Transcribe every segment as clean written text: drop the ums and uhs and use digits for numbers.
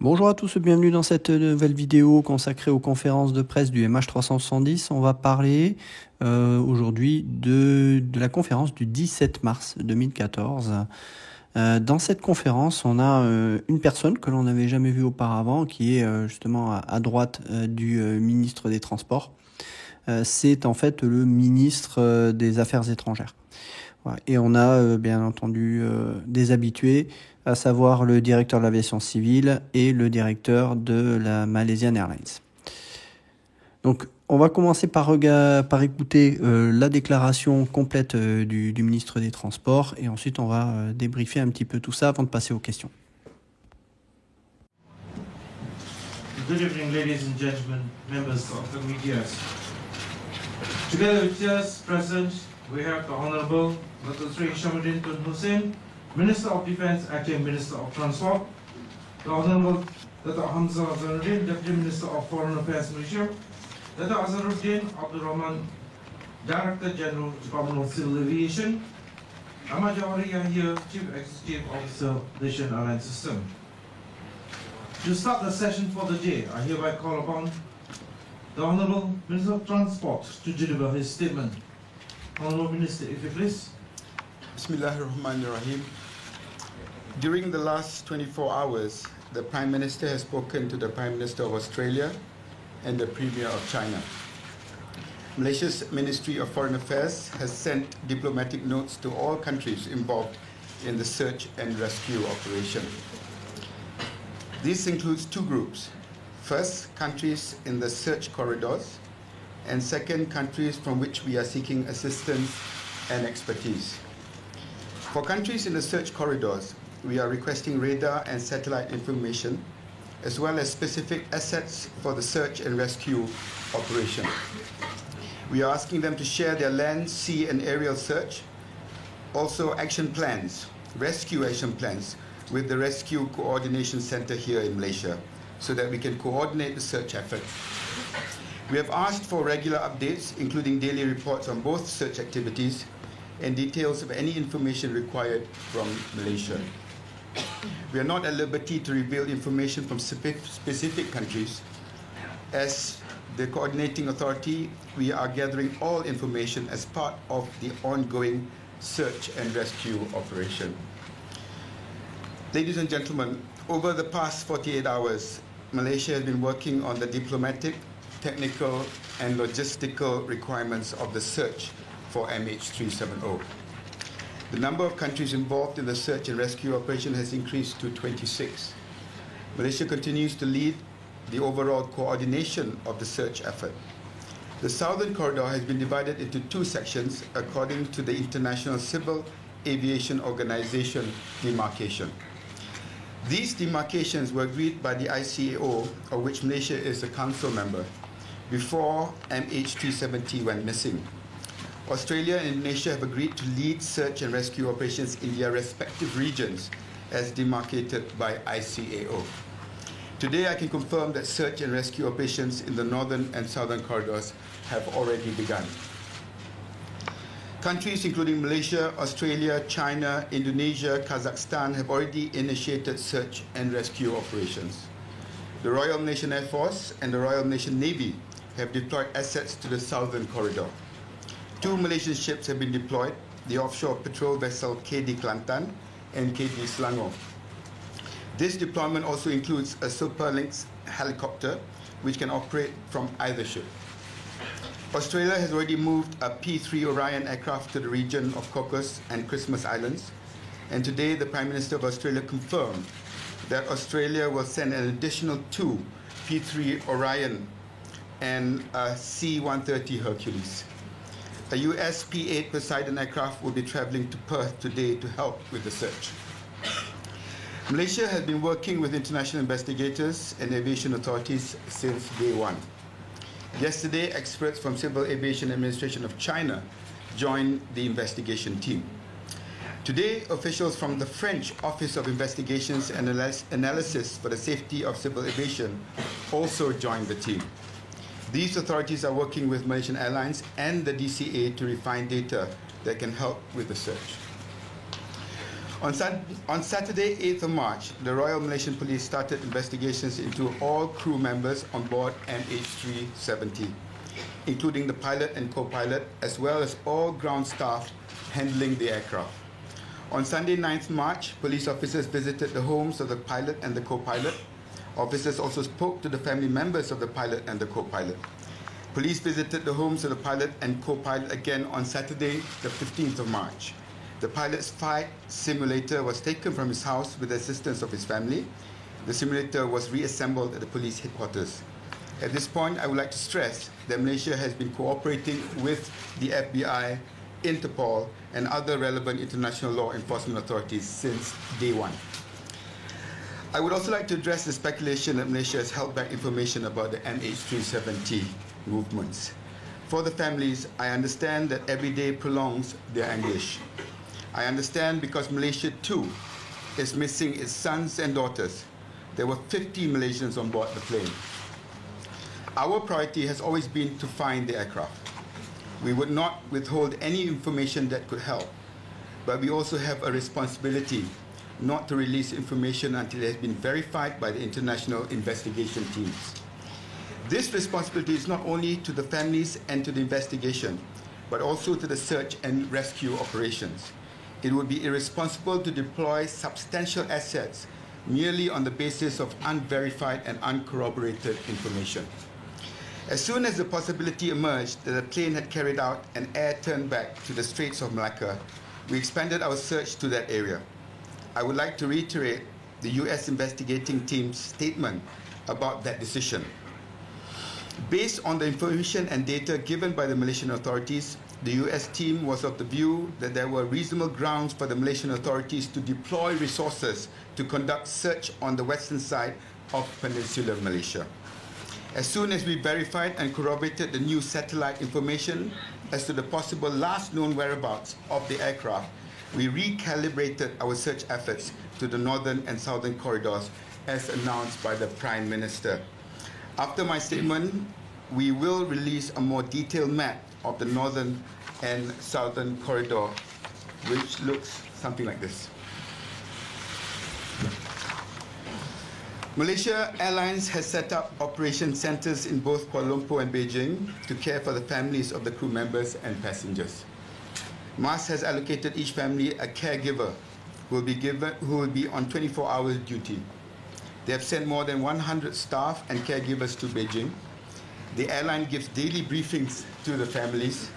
Bonjour à tous, bienvenue dans cette nouvelle vidéo consacrée aux conférences de presse du MH370. On va parler aujourd'hui de la conférence du 17 mars 2014. Dans cette conférence, on a une personne que l'on n'avait jamais vue auparavant, qui est justement à droite du ministre des Transports. C'est en fait le ministre des Affaires étrangères. Voilà. Et on a bien entendu des habitués, à savoir le directeur de l'aviation civile et le directeur de la Malaysian Airlines. Donc on va commencer par écouter la déclaration complète du ministre des Transports et ensuite on va débriefer un petit peu tout ça avant de passer aux questions. Good evening, ladies and gentlemen, members of the media. Together with us present, we have the Honorable Dr. Sri Hishamuddin Tun Hussein, Minister of Defence, Acting Minister of Transport, the Honorable Dr. Hamza Zanuddin, Deputy Minister of Foreign Affairs Malaysia, Dr. Azharuddin Abdul Rahman, Director General, Department of Civil Aviation, Ahmad Jawhari Yahya, Chief Executive Officer, Malaysian Airline System. To start the session for the day, I hereby call upon the Honorable Minister of Transport to deliver his statement. Honorable Minister, if you please. Bismillahirrahmanirrahim. During the last 24 hours, the Prime Minister has spoken to the Prime Minister of Australia and the Premier of China. Malaysia's Ministry of Foreign Affairs has sent diplomatic notes to all countries involved in the search and rescue operation. This includes two groups. First, countries in the search corridors, and second, countries from which we are seeking assistance and expertise. For countries in the search corridors, we are requesting radar and satellite information, as well as specific assets for the search and rescue operation. We are asking them to share their land, sea, and aerial search, also action plans, rescue action plans, with the Rescue Coordination Center here in Malaysia, so that we can coordinate the search effort. We have asked for regular updates, including daily reports on both search activities and details of any information required from Malaysia. We are not at liberty to reveal information from specific countries. As the coordinating authority, we are gathering all information as part of the ongoing search and rescue operation. Ladies and gentlemen, over the past 48 hours, Malaysia has been working on the diplomatic, technical, and logistical requirements of the search for MH370. The number of countries involved in the search and rescue operation has increased to 26. Malaysia continues to lead the overall coordination of the search effort. The southern corridor has been divided into two sections according to the International Civil Aviation Organization demarcation. These demarcations were agreed by the ICAO, of which Malaysia is a council member, before MH370 went missing. Australia and Indonesia have agreed to lead search and rescue operations in their respective regions as demarcated by ICAO. Today I can confirm that search and rescue operations in the northern and southern corridors have already begun. Countries including Malaysia, Australia, China, Indonesia, Kazakhstan have already initiated search and rescue operations. The Royal Malaysian Air Force and the Royal Malaysian Navy have deployed assets to the southern corridor. Two Malaysian ships have been deployed, the offshore patrol vessel KD Kelantan and KD Selangor. This deployment also includes a Superlynx helicopter, which can operate from either ship. Australia has already moved a P-3 Orion aircraft to the region of Cocos and Christmas Islands, and today the Prime Minister of Australia confirmed that Australia will send an additional two P-3 Orion and a C-130 Hercules. A US P-8 Poseidon aircraft will be traveling to Perth today to help with the search. Malaysia has been working with international investigators and aviation authorities since day one. Yesterday, experts from Civil Aviation Administration of China joined the investigation team. Today, officials from the French Office of Investigations and Analysis for the Safety of Civil Aviation also joined the team. These authorities are working with Malaysian Airlines and the DCA to refine data that can help with the search. On Saturday, 8th of March, the Royal Malaysian Police started investigations into all crew members on board MH370, including the pilot and co-pilot, as well as all ground staff handling the aircraft. On Sunday, 9th March, police officers visited the homes of the pilot and the co-pilot. Officers also spoke to the family members of the pilot and the co-pilot. Police visited the homes of the pilot and co-pilot again on Saturday, the 15th of March. The pilot's flight simulator was taken from his house with the assistance of his family. The simulator was reassembled at the police headquarters. At this point, I would like to stress that Malaysia has been cooperating with the FBI, Interpol, and other relevant international law enforcement authorities since day one. I would also like to address the speculation that Malaysia has held back information about the MH370 movements. For the families, I understand that every day prolongs their anguish. I understand because Malaysia too is missing its sons and daughters. There were 50 Malaysians on board the plane. Our priority has always been to find the aircraft. We would not withhold any information that could help, but we also have a responsibility not to release information until it has been verified by the international investigation teams. This responsibility is not only to the families and to the investigation, but also to the search and rescue operations. It would be irresponsible to deploy substantial assets merely on the basis of unverified and uncorroborated information. As soon as the possibility emerged that the plane had carried out an air turn back to the Straits of Malacca, we expanded our search to that area. I would like to reiterate the US investigating team's statement about that decision. Based on the information and data given by the Malaysian authorities, the US team was of the view that there were reasonable grounds for the Malaysian authorities to deploy resources to conduct search on the western side of peninsular Malaysia. As soon as we verified and corroborated the new satellite information as to the possible last known whereabouts of the aircraft, we recalibrated our search efforts to the northern and southern corridors as announced by the Prime Minister. After my statement, we will release a more detailed map of the northern and southern corridor, which looks something like this. Malaysia Airlines has set up operation centers in both Kuala Lumpur and Beijing to care for the families of the crew members and passengers. MAS has allocated each family a caregiver who will be on 24-hour duty. They have sent more than 100 staff and caregivers to Beijing. The airline gives daily briefings to the families.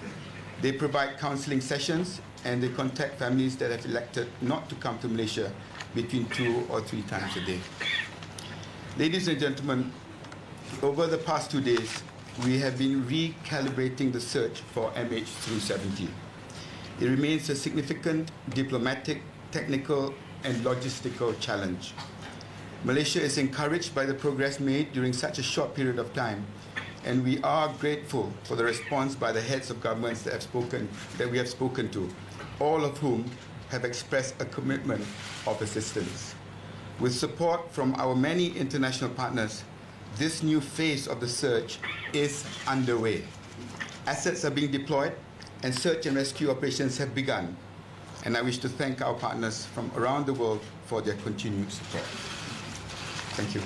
They provide counseling sessions, and they contact families that have elected not to come to Malaysia between 2 or 3 times a day. Ladies and gentlemen, over the past 2 days, we have been recalibrating the search for MH370. It remains a significant diplomatic, technical, and logistical challenge. Malaysia is encouraged by the progress made during such a short period of time, and we are grateful for the response by the heads of governments that we have spoken to, all of whom have expressed a commitment of assistance. With support from our many international partners, this new phase of the search is underway. Assets are being deployed, and search and rescue operations have begun. And I wish to thank our partners from around the world for their continued support. Thank you.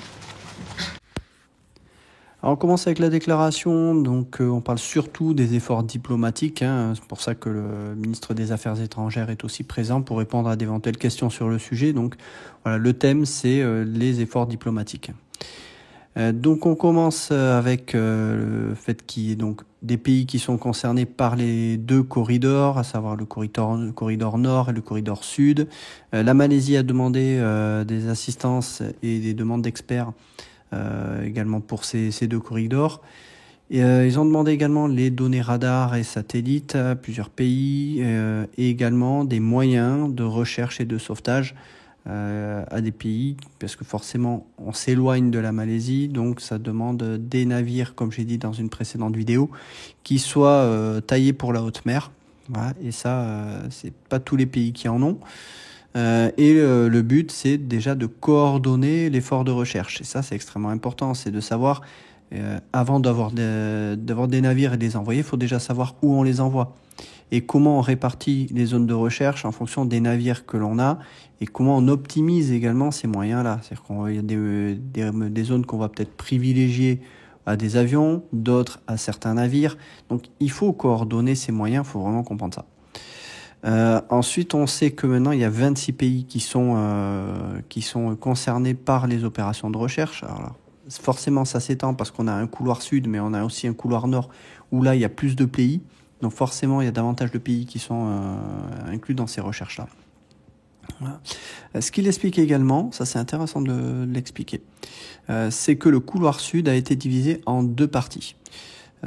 Alors on commence avec la déclaration, donc on parle surtout des efforts diplomatiques, hein. C'est pour ça que le ministre des Affaires étrangères est aussi présent pour répondre à d'éventuelles questions sur le sujet. Donc voilà, le thème c'est les efforts diplomatiques. Donc on commence avec le fait qu'il y ait donc des pays qui sont concernés par les 2 corridors, à savoir le corridor nord et le corridor sud. La Malaisie a demandé des assistances et des demandes d'experts également pour ces 2 corridors. Et, ils ont demandé également les données radars et satellites à plusieurs pays et également des moyens de recherche et de sauvetage à des pays, parce que forcément on s'éloigne de la Malaisie, donc ça demande des navires, comme j'ai dit dans une précédente vidéo, qui soient taillés pour la haute mer. Voilà, et ça, c'est pas tous les pays qui en ont. Et le but, c'est déjà de coordonner l'effort de recherche. Et ça, c'est extrêmement important. C'est de savoir, avant d'avoir des navires et de les envoyer, il faut déjà savoir où on les envoie. et comment on répartit les zones de recherche en fonction des navires que l'on a et comment on optimise également ces moyens-là. C'est-à-dire qu'il y a des zones qu'on va peut-être privilégier à des avions, d'autres à certains navires. Donc il faut coordonner ces moyens, il faut vraiment comprendre ça. Ensuite, on sait que maintenant, il y a 26 pays qui sont concernés par les opérations de recherche. Alors là, forcément, ça s'étend parce qu'on a un couloir sud, mais on a aussi un couloir nord où là, il y a plus de pays. Donc forcément, il y a davantage de pays qui sont inclus dans ces recherches-là. Voilà. Ce qu'il explique également, ça c'est intéressant de l'expliquer, c'est que le couloir sud a été divisé en 2 parties,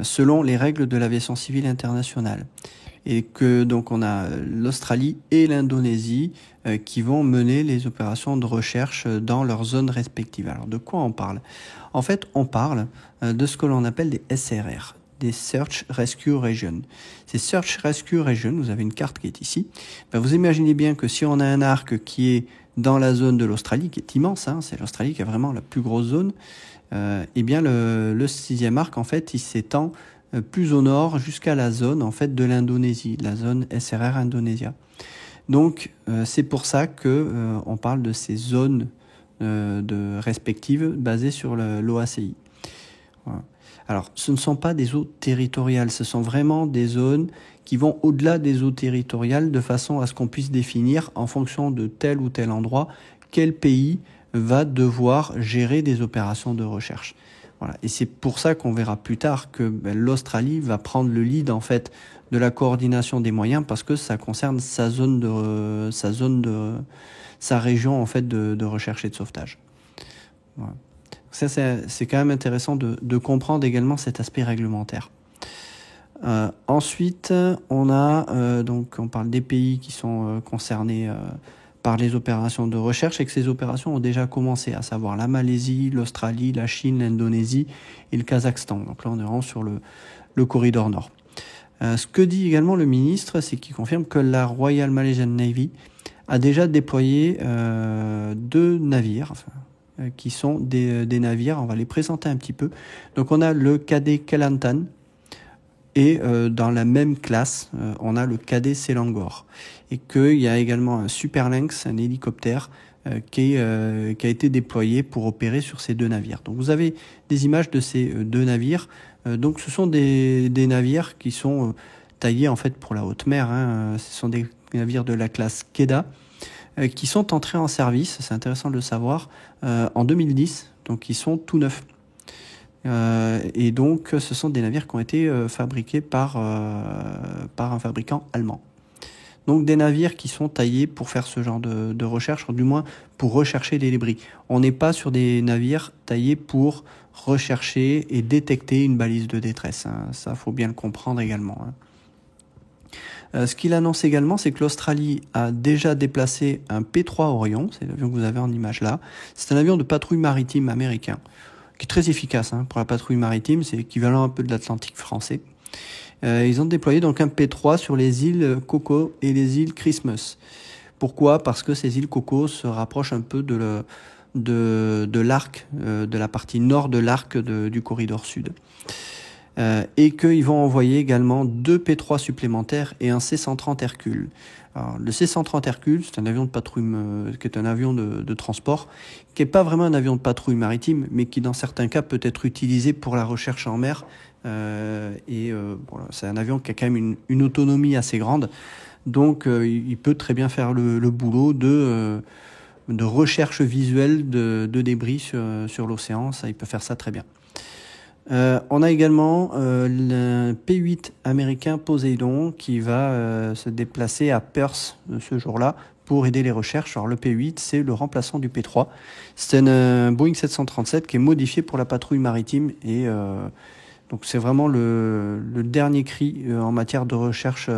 selon les règles de l'aviation civile internationale. Et que donc on a l'Australie et l'Indonésie qui vont mener les opérations de recherche dans leurs zones respectives. Alors de quoi on parle? En fait, on parle de ce que l'on appelle des SRR, des Search Rescue Regions. Ces Search Rescue Regions, vous avez une carte qui est ici, vous imaginez bien que si on a un arc qui est dans la zone de l'Australie, qui est immense, c'est l'Australie qui a vraiment la plus grosse zone, et bien le 6e arc, en fait, il s'étend plus au nord jusqu'à la zone en fait de l'Indonésie, la zone SRR Indonésia. Donc c'est pour ça que on parle de ces zones respectives basées sur l'OACI. Voilà. Alors ce ne sont pas des eaux territoriales, ce sont vraiment des zones qui vont au-delà des eaux territoriales de façon à ce qu'on puisse définir en fonction de tel ou tel endroit quel pays va devoir gérer des opérations de recherche. Voilà. Et c'est pour ça qu'on verra plus tard que l'Australie va prendre le lead en fait de la coordination des moyens parce que ça concerne sa région en fait de recherche et de sauvetage. Voilà. Ça c'est quand même intéressant de comprendre également cet aspect réglementaire. Ensuite, on a donc on parle des pays qui sont concernés par les opérations de recherche et que ces opérations ont déjà commencé, à savoir la Malaisie, l'Australie, la Chine, l'Indonésie et le Kazakhstan. Donc là, on est vraiment sur le corridor nord. Ce que dit également le ministre, c'est qu'il confirme que la Royal Malaysian Navy a déjà déployé 2 navires, qui sont des navires, on va les présenter un petit peu. Donc on a le cadet Kelantan, et dans la même classe, on a le cadet Selangor. Et qu'il y a également un Super Lynx, un hélicoptère, qui a été déployé pour opérer sur ces 2 navires. Donc vous avez des images de ces 2 navires. Donc ce sont des navires qui sont taillés en fait pour la haute mer. Ce sont des navires de la classe Kedah qui sont entrés en service, c'est intéressant de le savoir, en 2010. Donc ils sont tout neufs. Et donc ce sont des navires qui ont été fabriqués par un fabricant allemand. Donc des navires qui sont taillés pour faire ce genre de recherche, ou du moins pour rechercher des débris. On n'est pas sur des navires taillés pour rechercher et détecter une balise de détresse. Ça, faut bien le comprendre également. Ce qu'il annonce également, c'est que l'Australie a déjà déplacé un P3 Orion, c'est l'avion que vous avez en image là. C'est un avion de patrouille maritime américain, qui est très efficace pour la patrouille maritime, c'est l'équivalent un peu de l'Atlantique français. Ils ont déployé donc un P3 sur les îles Coco et les îles Christmas. Pourquoi? Parce que ces îles Coco se rapprochent un peu de l'arc, de la partie nord de l'arc du corridor sud. Et qu'ils vont envoyer également 2 P3 supplémentaires et un C-130 Hercule. Alors, le C-130 Hercule, c'est un avion de patrouille, qui est un avion de transport, qui n'est pas vraiment un avion de patrouille maritime, mais qui dans certains cas peut être utilisé pour la recherche en mer. Voilà, c'est un avion qui a quand même une autonomie assez grande, donc il peut très bien faire le boulot de recherche visuelle de débris sur l'océan. Ça, il peut faire ça très bien. On a également le P8 américain Poseidon qui va se déplacer à Perth ce jour-là pour aider les recherches. Alors le P8, c'est le remplaçant du P3. C'est un Boeing 737 qui est modifié pour la patrouille maritime et donc c'est vraiment le dernier cri en matière de recherche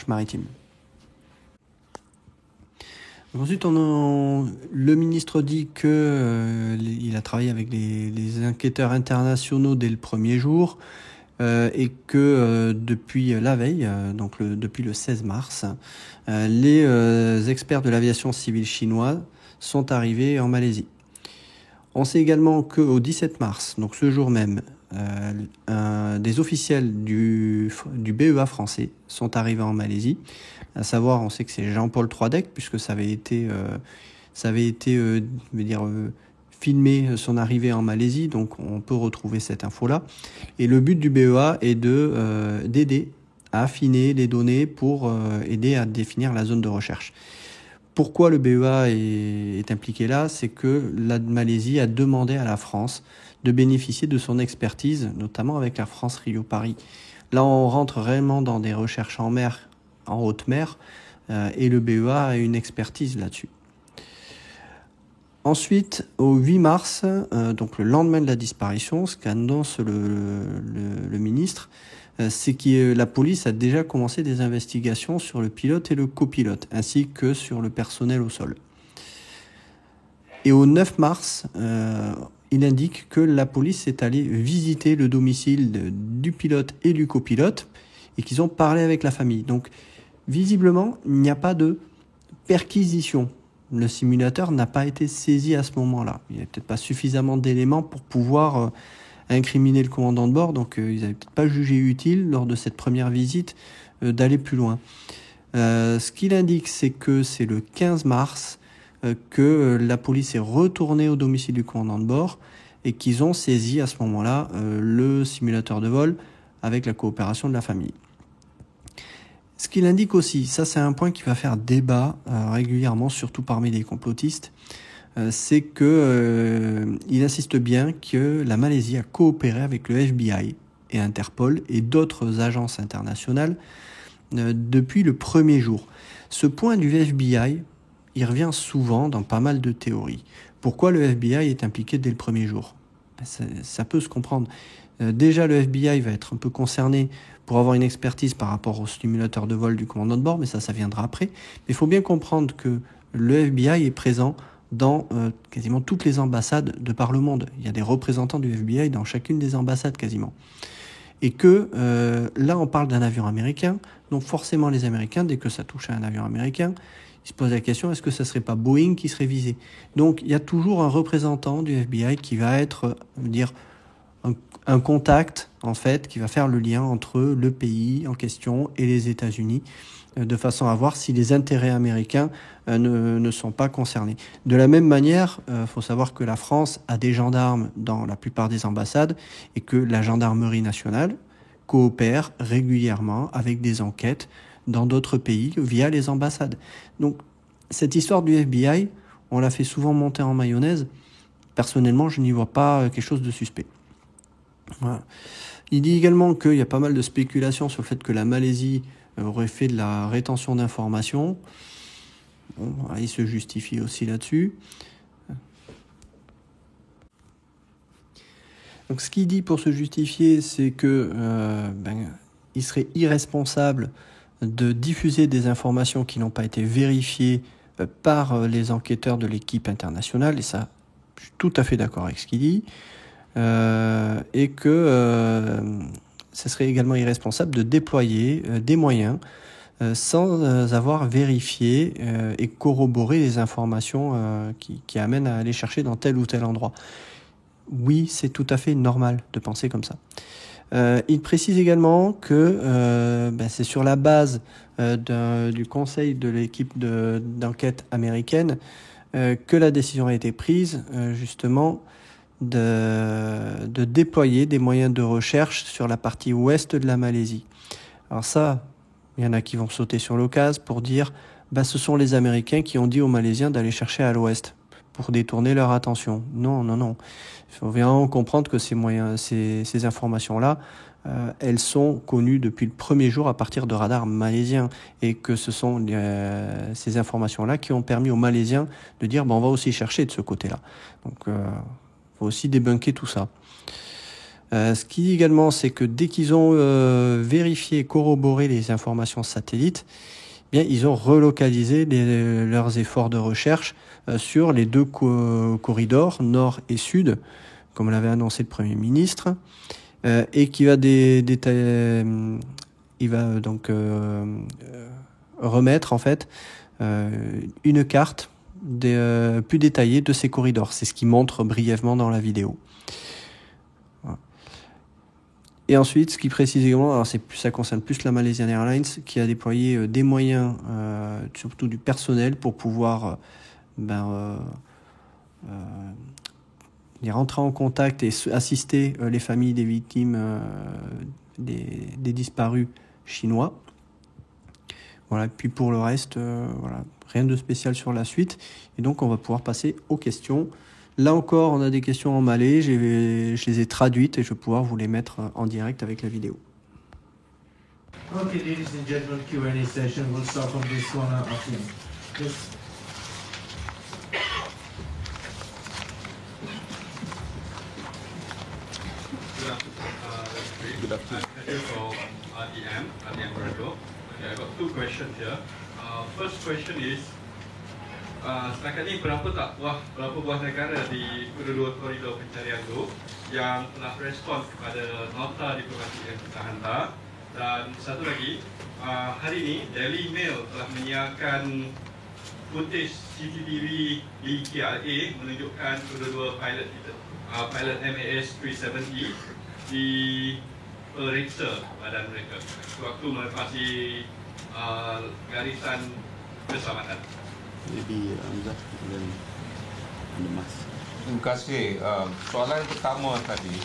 maritime. Ensuite, le ministre dit que il a travaillé avec les enquêteurs internationaux dès le premier jour et que depuis la veille, depuis le 16 mars, les experts de l'aviation civile chinoise sont arrivés en Malaisie. On sait également qu'au 17 mars, donc ce jour même, des officiels du BEA français sont arrivés en Malaisie. À savoir, on sait que c'est Jean-Paul Troidec, puisque ça avait été filmé son arrivée en Malaisie, donc on peut retrouver cette info-là. Et le but du BEA est d'aider à affiner les données pour aider à définir la zone de recherche. Pourquoi le BEA est impliqué là? C'est que la Malaisie a demandé à la France de bénéficier de son expertise, notamment avec la France Rio-Paris. Là, on rentre réellement dans des recherches en mer, en haute mer, et le BEA a une expertise là-dessus. Ensuite, au 8 mars, donc le lendemain de la disparition, ce qu'annonce le ministre, c'est que la police a déjà commencé des investigations sur le pilote et le copilote, ainsi que sur le personnel au sol. Et au 9 mars, il indique que la police est allée visiter le domicile du pilote et du copilote et qu'ils ont parlé avec la famille. Donc, visiblement, il n'y a pas de perquisition. Le simulateur n'a pas été saisi à ce moment-là. Il n'y a peut-être pas suffisamment d'éléments pour pouvoir incriminer le commandant de bord, donc ils n'avaient peut-être pas jugé utile lors de cette première visite d'aller plus loin. Ce qu'il indique, c'est que c'est le 15 mars que la police est retournée au domicile du commandant de bord et qu'ils ont saisi à ce moment-là le simulateur de vol avec la coopération de la famille. Ce qu'il indique aussi, ça c'est un point qui va faire débat régulièrement, surtout parmi les complotistes, c'est que il insiste bien que la Malaisie a coopéré avec le FBI et Interpol et d'autres agences internationales depuis le premier jour. Ce point du FBI, il revient souvent dans pas mal de théories. Pourquoi le FBI est impliqué dès le premier jour? Ça peut se comprendre. Déjà, le FBI va être un peu concerné pour avoir une expertise par rapport au simulateur de vol du commandant de bord, mais ça viendra après. Mais il faut bien comprendre que le FBI est présent dans quasiment toutes les ambassades de par le monde. Il y a des représentants du FBI dans chacune des ambassades quasiment. Et que là, on parle d'un avion américain, donc forcément les Américains, dès que ça touche à un avion américain, ils se posent la question, est-ce que ça serait pas Boeing qui serait visé? Donc il y a toujours un représentant du FBI qui va être, un contact, en fait, qui va faire le lien entre le pays en question et les États-Unis, de façon à voir si les intérêts américains ne sont pas concernés. De la même manière, faut savoir que la France a des gendarmes dans la plupart des ambassades et que la gendarmerie nationale coopère régulièrement avec des enquêtes dans d'autres pays via les ambassades. Donc, cette histoire du FBI, on l'a fait souvent monter en mayonnaise. Personnellement, je n'y vois pas quelque chose de suspect. Voilà. Il dit également qu'il y a pas mal de spéculations sur le fait que la Malaisie aurait fait de la rétention d'informations. Bon, il se justifie aussi là-dessus. Donc, ce qu'il dit pour se justifier, c'est que il serait irresponsable de diffuser des informations qui n'ont pas été vérifiées par les enquêteurs de l'équipe internationale. Et ça, je suis tout à fait d'accord avec ce qu'il dit. Et que ce serait également irresponsable de déployer des moyens sans avoir vérifié et corroboré les informations qui amènent à aller chercher dans tel ou tel endroit. Oui, c'est tout à fait normal de penser comme ça. Il précise également que c'est sur la base du conseil de l'équipe d'enquête américaine que la décision a été prise justement de déployer des moyens de recherche sur la partie ouest de la Malaisie. Alors ça, il y en a qui vont sauter sur l'occasion pour dire ce sont les Américains qui ont dit aux Malaisiens d'aller chercher à l'ouest pour détourner leur attention. Non. Il faut bien comprendre que ces informations-là, elles sont connues depuis le premier jour à partir de radars malaisiens et que ce sont ces informations-là qui ont permis aux Malaisiens de dire on va aussi chercher de ce côté-là. Donc faut aussi débunker tout ça. Ce qui dit également, c'est que dès qu'ils ont vérifié et corroboré les informations satellites, ils ont relocalisé leurs efforts de recherche sur les deux corridors, nord et sud, comme l'avait annoncé le Premier ministre, et qui va remettre en fait une carte plus détaillée de ces corridors. C'est ce qu'il montre brièvement dans la vidéo. Voilà. Et ensuite, ce qui précise également, alors ça concerne plus la Malaysian Airlines, qui a déployé des moyens, surtout du personnel, pour pouvoir rentrer en contact et assister les familles des victimes des disparus chinois. Voilà, puis pour le reste, voilà, rien de spécial sur la suite. Et donc, on va pouvoir passer aux questions. Là encore, on a des questions en malais, je les ai traduites et je vais pouvoir vous les mettre en direct avec la vidéo. Okay, ladies and gentlemen, Q&A session. We'll start from this corner up here. Yes. Good afternoon. Thank you for RDM Corridor. Okay, I got two questions here. First question is, setakat ni berapa buah negara di kedua koridor pencarian itu yang telah respon kepada nota diplomasi yang kita hantar? Dan satu lagi, hari ini Daily Mail telah menyiarkan footage CCTV di KLA menunjukkan kedua-dua pilot MAS 370 di periksa badan mereka waktu melepasi garisan keselamatan. Maybe Hamzah dan Mas. Terima kasih. Soalan pertama tadi,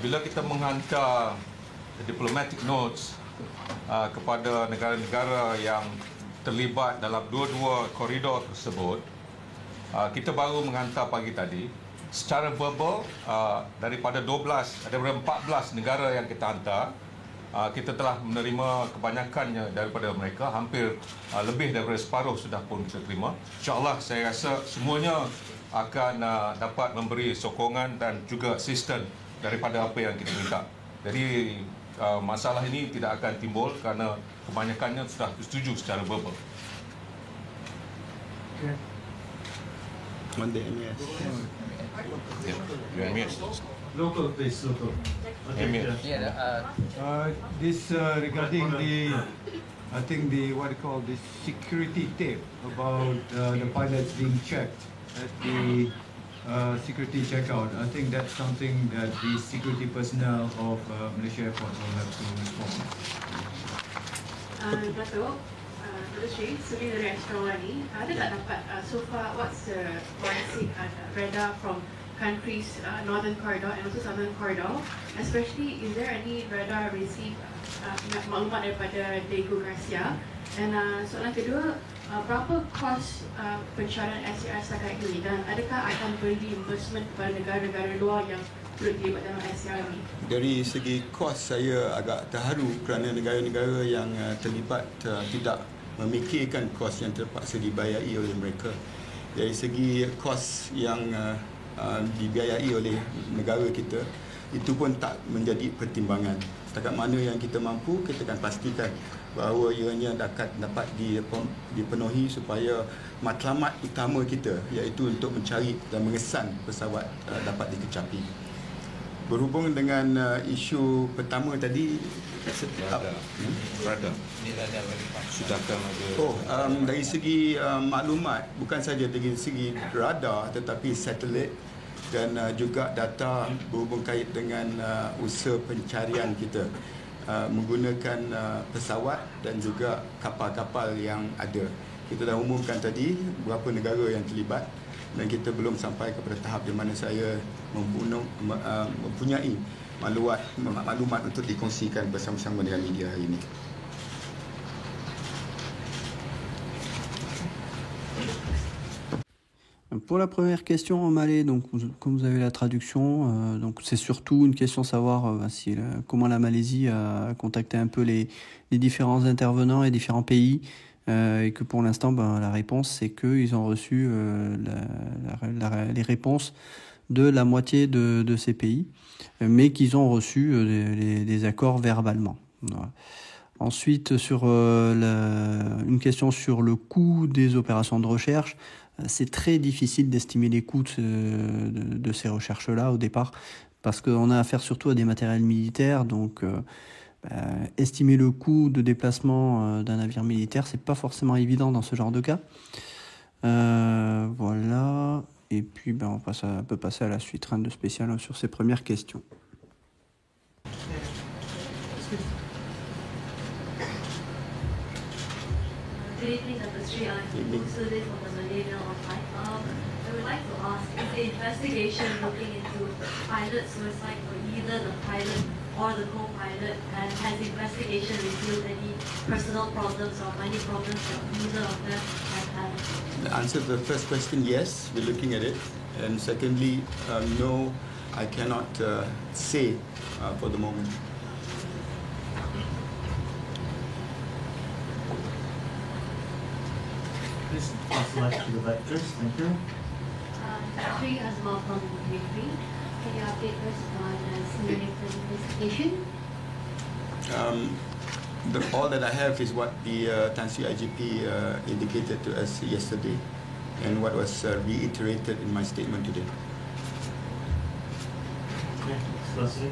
bila kita menghantar diplomatic notes kepada negara-negara yang terlibat dalam dua-dua koridor tersebut, kita baru menghantar pagi tadi secara verbal daripada 14 negara yang kita hantar. Kita telah menerima kebanyakannya daripada mereka, hampir lebih daripada separuh sudah pun kita terima. InsyaAllah saya rasa semuanya akan dapat memberi sokongan dan juga asisten daripada apa yang kita minta. Jadi masalah ini tidak akan timbul kerana kebanyakannya sudah setuju secara verbal. Okay. On the MAS. UMS. Local, please, local. Okay, MAS. This regarding the, I think the what you call the security tape about the pilots being checked at the security checkout. I think that's something that the security personnel of Malaysia Airport will have to respond. Dato', Sri, Suri dari Astrawani, ada tak dapat so far what's the forensic radar from countries, Northern Corridor and also Southern Corridor, especially is there any radar receive maklumat daripada Diego Garcia? Dan soalan kedua, berapa kos pencarian SAR setakat ini dan adakah akan beri reimbursement kepada negara-negara luar yang turut terlibat dalam SAR ini? Dari segi kos saya agak terharu kerana negara-negara yang terlibat tidak memikirkan kos yang terpaksa dibayari oleh mereka. Dari segi kos yang dibiayai oleh negara kita, itu pun tak menjadi pertimbangan. Setakat mana yang kita mampu, kita akan pastikan bahawa ianya dapat dipenuhi supaya matlamat utama kita, iaitu untuk mencari dan mengesan pesawat dapat dikecapi. Berhubung dengan isu pertama tadi, Radar. Sudahkah ada? Dari segi maklumat, bukan saja dari segi radar tetapi satelit dan juga data berhubung kait dengan usaha pencarian kita menggunakan pesawat dan juga kapal-kapal yang ada. Kita dah umumkan tadi berapa negara yang terlibat dan kita belum sampai kepada tahap di mana saya mempunyai maklumat untuk dikongsikan bersama-sama dengan media hari ini. Pour la première question en malais, donc comme vous avez la traduction, donc c'est surtout une question de savoir comment la Malaisie a contacté un peu les différents intervenants et différents pays, et que pour l'instant, la réponse c'est qu'ils ont reçu les réponses de la moitié de ces pays, mais qu'ils ont reçu des accords verbalement. Voilà. Ensuite, sur une question sur le coût des opérations de recherche, c'est très difficile d'estimer les coûts de ces recherches-là au départ, parce qu'on a affaire surtout à des matériels militaires, donc estimer le coût de déplacement d'un navire militaire, c'est pas forcément évident dans ce genre de cas. Voilà, et puis on peut passer à la suite, rien de spécial sur ces premières questions. Good evening, Dr. Sri. I'm Sudhir from the Millennial Online. I would like to ask, is the investigation looking into pilot suicide for either the pilot or the co-pilot, and has the investigation revealed any personal problems or money problems that either of them have had? The answer to the first question, yes, we're looking at it. And secondly, no, I cannot say for the moment. Please pass the mic to the back first. Thank you. Sri Azmal from Victory. Can you update us on the investigation? All that I have is what the Tan Sri IGP indicated to us yesterday and what was reiterated in my statement today. Okay, Selassie.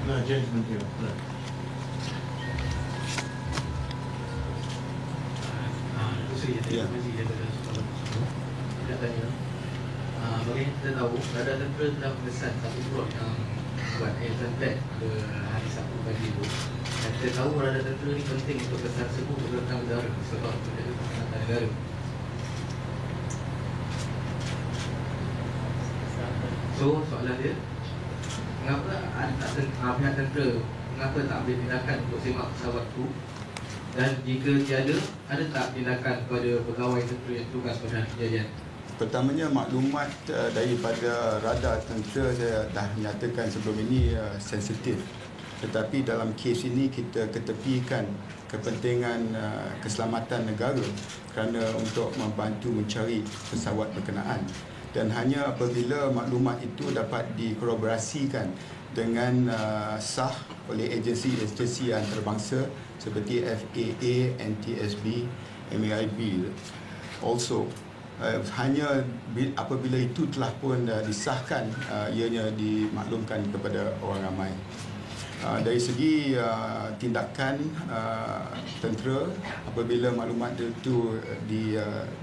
No, gentleman here. No. Ya. Bagi kita tahu, Radar Tentera telah mengesan satu plot yang buat exemplar pada hari Sabtu pagi itu. Dan kita tahu Radar Tentera ini penting untuk kesan sebuah pergerakan negara sebab menjaga keselamatan negara. So, soalan dia, mengapa pihak tentera mengapa tak ambil tindakan untuk semak pesawat itu? Dan jika tiada, ada tak tindakan kepada pegawai tentera yang tugas pada hari kejadian? Pertamanya, maklumat daripada radar tentera saya dah menyatakan sebelum ini sensitif. Tetapi dalam kes ini kita ketepikan kepentingan keselamatan negara kerana untuk membantu mencari pesawat berkenaan. Dan hanya apabila maklumat itu dapat dikorporasikan dengan sah oleh agensi-agensi antarabangsa seperti FAA, NTSB, MAIB also. Hanya apabila itu telah pun disahkan, ianya dimaklumkan kepada orang ramai. Dari segi tindakan tentera, apabila maklumat itu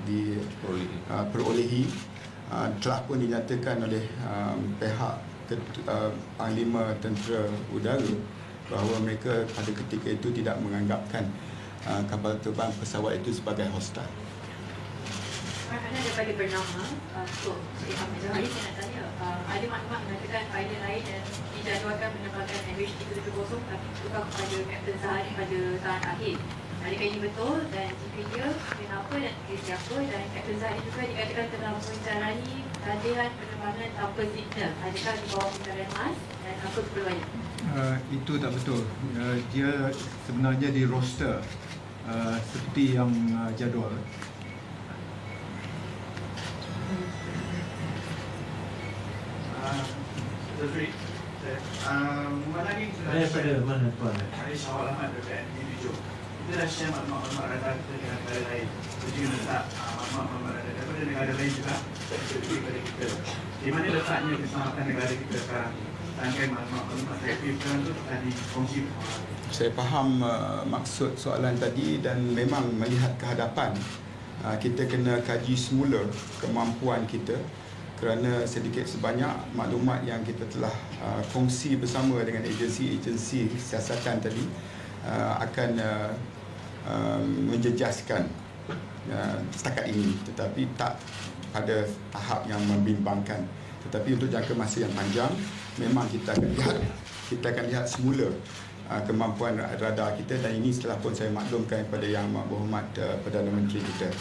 diperolehi, telah pun dinyatakan oleh pihak Panglima Tentera Udara bahawa mereka pada ketika itu tidak menganggapkan kapal terbang pesawat itu sebagai hostile. Kerana daripada bernama Tok Sri Ahmad Zahari, saya nak tanya, ada maklumat mengatakan pilot lain dan dijadualkan menerbangkan MH370 tapi tukar kepada Kapten Zahari pada tahun akhir. Adakah ini betul dan jika ya, kenapa dan siapa? Dan Kapten Zahari juga dikatakan telah menjalani latihan penerbangan tanpa signal. Adakah di bawah pencarian mas dan apa keperluannya? Itu tak betul. Dia sebenarnya di roster seperti yang jadual. Daripada mana tuan? Hari Syawal Ahmad dekat individu. Kita dah share maklumat radar kita dengan negara lain. Kita juga letak maklumat radar daripada negara lain juga kepada kita. Di mana letaknya keselamatan negara kita sekarang? Rangkaian maklumat saya sekarang itu telah dikongsi. Saya faham maksud soalan tadi dan memang melihat kehadapan kita kena kaji semula kemampuan kita kerana sedikit sebanyak maklumat yang kita telah kongsi bersama dengan agensi-agensi siasatan tadi akan menjejaskan setakat ini, tetapi tak pada tahap yang membimbangkan. Tetapi untuk jangka masa yang panjang, memang kita akan lihat semula kemampuan radar kita, dan ini setelah pun saya maklumkan kepada Yang Berhormat Perdana Menteri kita.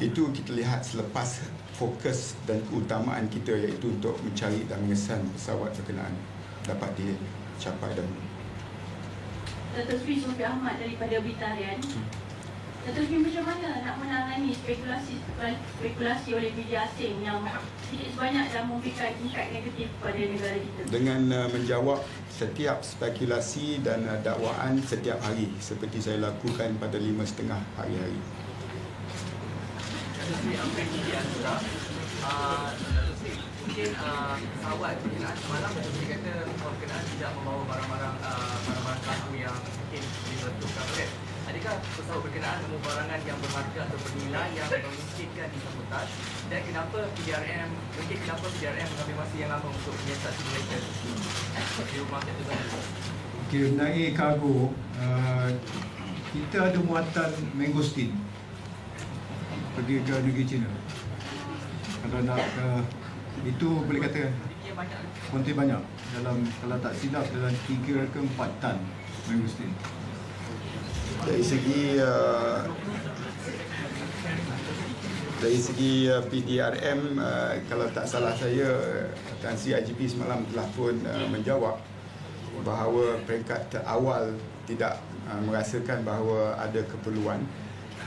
Itu kita lihat selepas fokus dan keutamaan kita iaitu untuk mencari dan mengesan pesawat berkenaan dapat dicapai dahulu. Dato' Sri Sufi Ahmad daripada Berita Harian. Dato' Sri, macam mana nak menangani spekulasi oleh media asing yang sedikit sebanyak dah memberikan tingkat negatif kepada negara kita? Dengan menjawab setiap spekulasi dan dakwaan setiap hari seperti saya lakukan pada 5.5 hari-hari. Mungkin pesawat berkenaan semalam dia kata berkenaan tidak membawa barang-barang kaku yang mungkin diletupkan oleh. adakah pesawat berkenaan membawa barangan yang berharga atau bernilai yang memungkinkan disabotaj, dan kenapa PDRM mengambil masa yang lama untuk menyiasat simulator di rumah Captain Bali? Okay, mengenai kargo, kita ada muatan mangosteen pergi ke negeri China. Kalau nak itu boleh kata konten banyak dalam, kalau tak silap dalam 3 ke 4 tan mangosteen. Dari segi PDRM, kalau tak salah saya, Tan Sri IGP semalam telah pun menjawab bahawa peringkat awal tidak merasakan bahawa ada keperluan,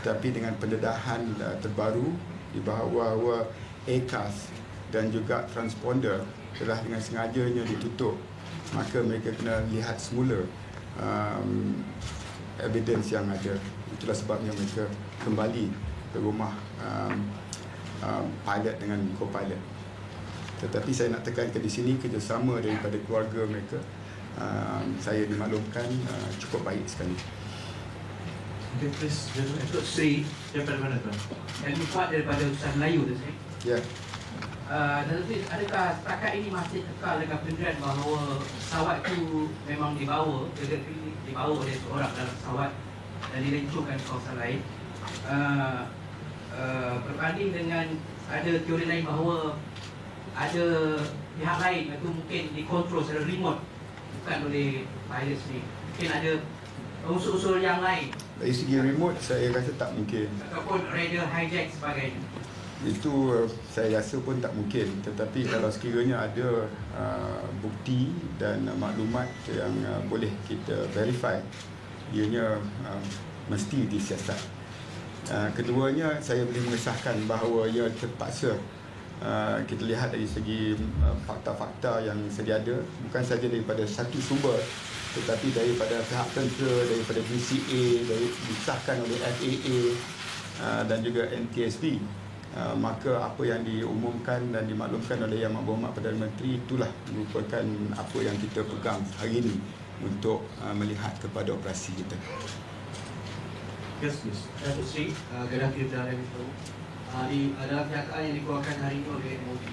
tetapi dengan pendedahan terbaru di bahawa ACAS dan juga transponder telah dengan sengajanya ditutup, maka mereka kena lihat semula evidence yang ada. Itulah sebabnya mereka kembali ke rumah pilot dengan co-pilot. Tetapi saya nak tekankan di sini kerjasama daripada keluarga mereka, saya dimaklumkan cukup baik sekali. Okay, please, Datuk Sri, Dapat mana tuan? yang kuat daripada Ustaz Melayu tu, Sri. Ya. Datuk Sri, adakah setakat ini masih kekal dengan pendirian bahawa pesawat itu memang dibawa oleh seorang dalam pesawat dan dilencurkan ke kawasan lain? Berbanding dengan ada teori lain bahawa ada pihak lain itu mungkin dikontrol secara remote, bukan oleh pilot sendiri. Mungkin ada unsur-unsur yang lain. Dari segi remote, saya rasa tak mungkin. Ataupun radar hijack sebagainya. Itu saya rasa pun tak mungkin. Tetapi kalau sekiranya ada bukti dan maklumat yang boleh kita verify, ianya mesti disiasat. Keduanya, saya boleh mengesahkan bahawa ia terpaksa. Kita lihat dari segi fakta-fakta yang sedia ada, bukan saja daripada satu sumber, tetapi daripada pihak tentera, daripada BCA, disahkan oleh FAA dan juga NTSB. Maka apa yang diumumkan dan dimaklumkan oleh Yang Berhormat Perdana Menteri, itulah merupakan apa yang kita pegang hari ini untuk melihat kepada operasi kita. Yes, please. Datuk Sri, Kedah Kita dan dalam pernyataan yang dikeluarkan hari ini oleh MOD,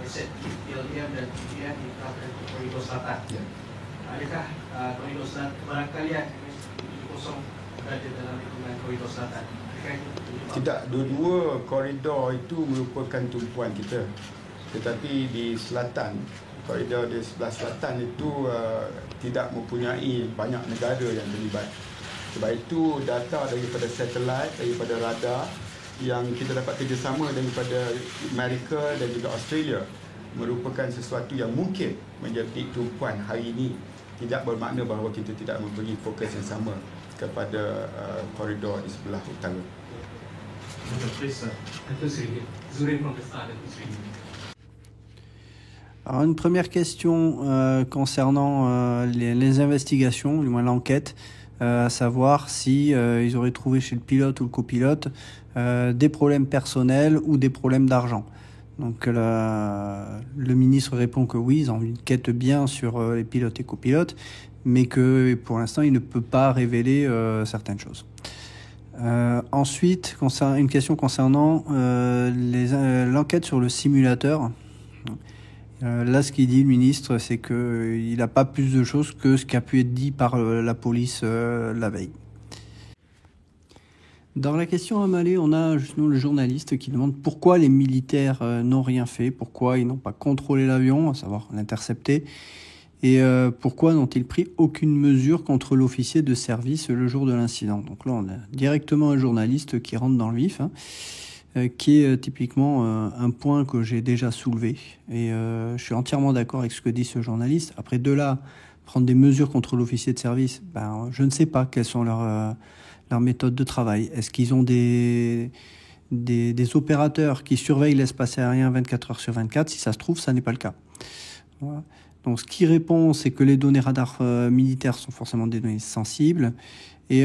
aset PLDM dan PGM diterapkan ke koridor selatan. Ya. Adakah koridor selatan, barangkali kosong berada dalam lingkungan koridor selatan? Tidak, dua-dua koridor itu merupakan tumpuan kita. Tetapi di selatan, koridor di sebelah selatan itu tidak mempunyai banyak negara yang terlibat. Sebab itu data daripada satelit, daripada radar yang kita dapat kerjasama daripada Amerika dan juga Australia merupakan sesuatu yang mungkin menjadi tumpuan hari ini. Tidak bermakna bahawa kita tidak mempunyai fokus yang sama kepada koridor di sebelah utara. Alors une première question concernant les investigations, du moins l'enquête, à savoir si ils auraient trouvé chez le pilote ou le copilote des problèmes personnels ou des problèmes d'argent. Donc le ministre répond que oui, ils enquêtent bien sur les pilotes et copilotes, mais que pour l'instant il ne peut pas révéler certaines choses. Ensuite, une question concernant l'enquête sur le simulateur. Là, ce qu'il dit le ministre, c'est qu'il n'a pas plus de choses que ce qui a pu être dit par la police la veille. Dans la question amalée, on a justement le journaliste qui demande pourquoi les militaires n'ont rien fait, pourquoi ils n'ont pas contrôlé l'avion, à savoir l'intercepter, et pourquoi n'ont-ils pris aucune mesure contre l'officier de service le jour de l'incident. Donc là, on a directement un journaliste qui rentre dans le vif, qui est typiquement un point que j'ai déjà soulevé. Et je suis entièrement d'accord avec ce que dit ce journaliste. Après, de là, prendre des mesures contre l'officier de service, je ne sais pas quelles sont leurs méthodes de travail. Est-ce qu'ils ont des opérateurs qui surveillent l'espace aérien 24 heures sur 24 ? Si ça se trouve, ça n'est pas le cas. Voilà. Donc ce qui répond, c'est que les données radars militaires sont forcément des données sensibles. Et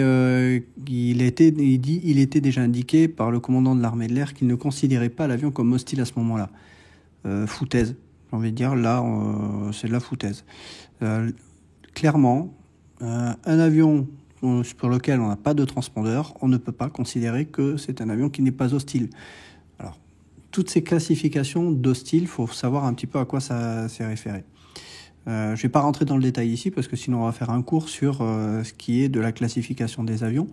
il était déjà indiqué par le commandant de l'armée de l'air qu'il ne considérait pas l'avion comme hostile à ce moment-là. Foutaise, j'ai envie de dire, là, c'est de la foutaise. Clairement, un avion pour lequel on n'a pas de transpondeur, on ne peut pas considérer que c'est un avion qui n'est pas hostile. Alors, toutes ces classifications d'hostile, il faut savoir un petit peu à quoi ça s'est référé. Je ne vais pas rentrer dans le détail ici parce que sinon on va faire un cours sur ce qui est de la classification des avions.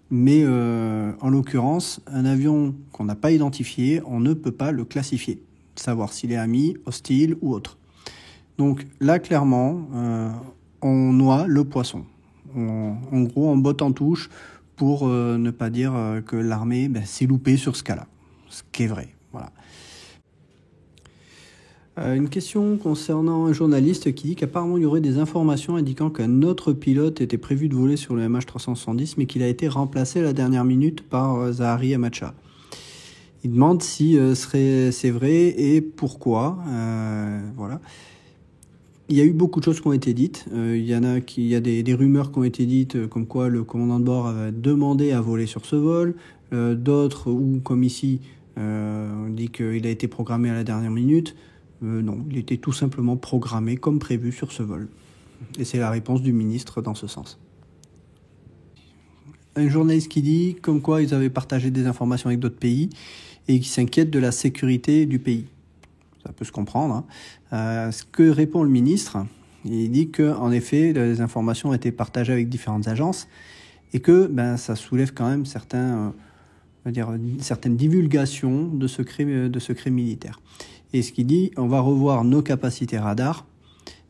Mais en l'occurrence, un avion qu'on n'a pas identifié, on ne peut pas le classifier, savoir s'il est ami, hostile ou autre. Donc là, clairement, on noie le poisson. En gros, on botte en touche pour ne pas dire que l'armée s'est loupée sur ce cas-là, ce qui est vrai. Voilà. Une question concernant un journaliste qui dit qu'apparemment il y aurait des informations indiquant qu'un autre pilote était prévu de voler sur le MH370 mais qu'il a été remplacé à la dernière minute par Zahari Hamacha. Il demande si c'est vrai et pourquoi. Voilà. Il y a eu beaucoup de choses qui ont été dites. Il y a des rumeurs qui ont été dites comme quoi le commandant de bord avait demandé à voler sur ce vol. D'autres, ou comme ici, on dit qu'il a été programmé à la dernière minute. Non, il était tout simplement programmé comme prévu sur ce vol. Et c'est la réponse du ministre dans ce sens. Un journaliste qui dit comme quoi ils avaient partagé des informations avec d'autres pays et qui s'inquiètent de la sécurité du pays. Ça peut se comprendre. Ce que répond le ministre, il dit qu'en effet, les informations ont été partagées avec différentes agences et que ça soulève quand même certaines divulgations de secrets militaires. Et ce qu'il dit, on va revoir nos capacités radar,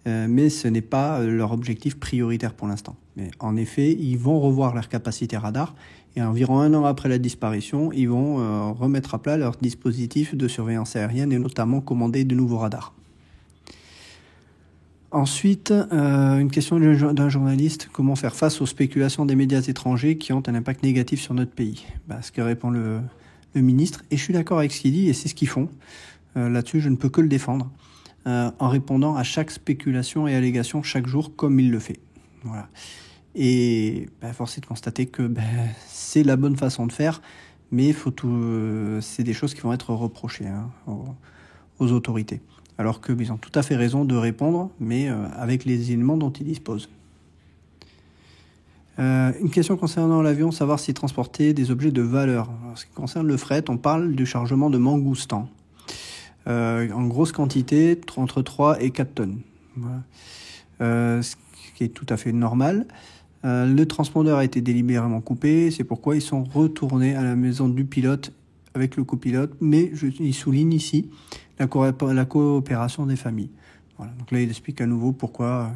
mais ce n'est pas leur objectif prioritaire pour l'instant. Mais en effet, ils vont revoir leurs capacités radar et environ 1 an après la disparition, ils vont remettre à plat leur dispositif de surveillance aérienne et notamment commander de nouveaux radars. Ensuite, une question d'un journaliste, comment faire face aux spéculations des médias étrangers qui ont un impact négatif sur notre pays ? Ce que répond le ministre, et je suis d'accord avec ce qu'il dit, et c'est ce qu'ils font. Là-dessus, je ne peux que le défendre, en répondant à chaque spéculation et allégation chaque jour comme il le fait. Voilà. Et force est de constater que c'est la bonne façon de faire, mais c'est des choses qui vont être reprochées aux autorités. Alors qu'ils ont tout à fait raison de répondre, mais avec les éléments dont ils disposent. Une question concernant l'avion, savoir s'il transportait des objets de valeur. En ce qui concerne le fret, on parle du chargement de mangoustan. En grosse quantité, entre 3 et 4 tonnes. Voilà. Ce qui est tout à fait normal. Le transpondeur a été délibérément coupé, c'est pourquoi ils sont retournés à la maison du pilote avec le copilote, mais il souligne ici la coopération des familles. Voilà. Donc là, il explique à nouveau pourquoi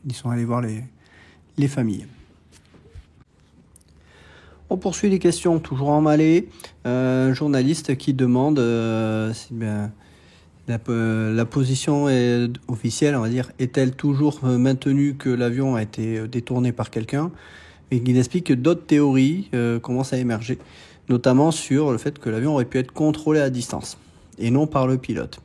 ils sont allés voir les familles. On poursuit les questions, toujours en Malais. Un journaliste qui demande si la position officielle, on va dire, est-elle toujours maintenue que l'avion a été détourné par quelqu'un ? Et il explique que d'autres théories commencent à émerger, notamment sur le fait que l'avion aurait pu être contrôlé à distance et non par le pilote.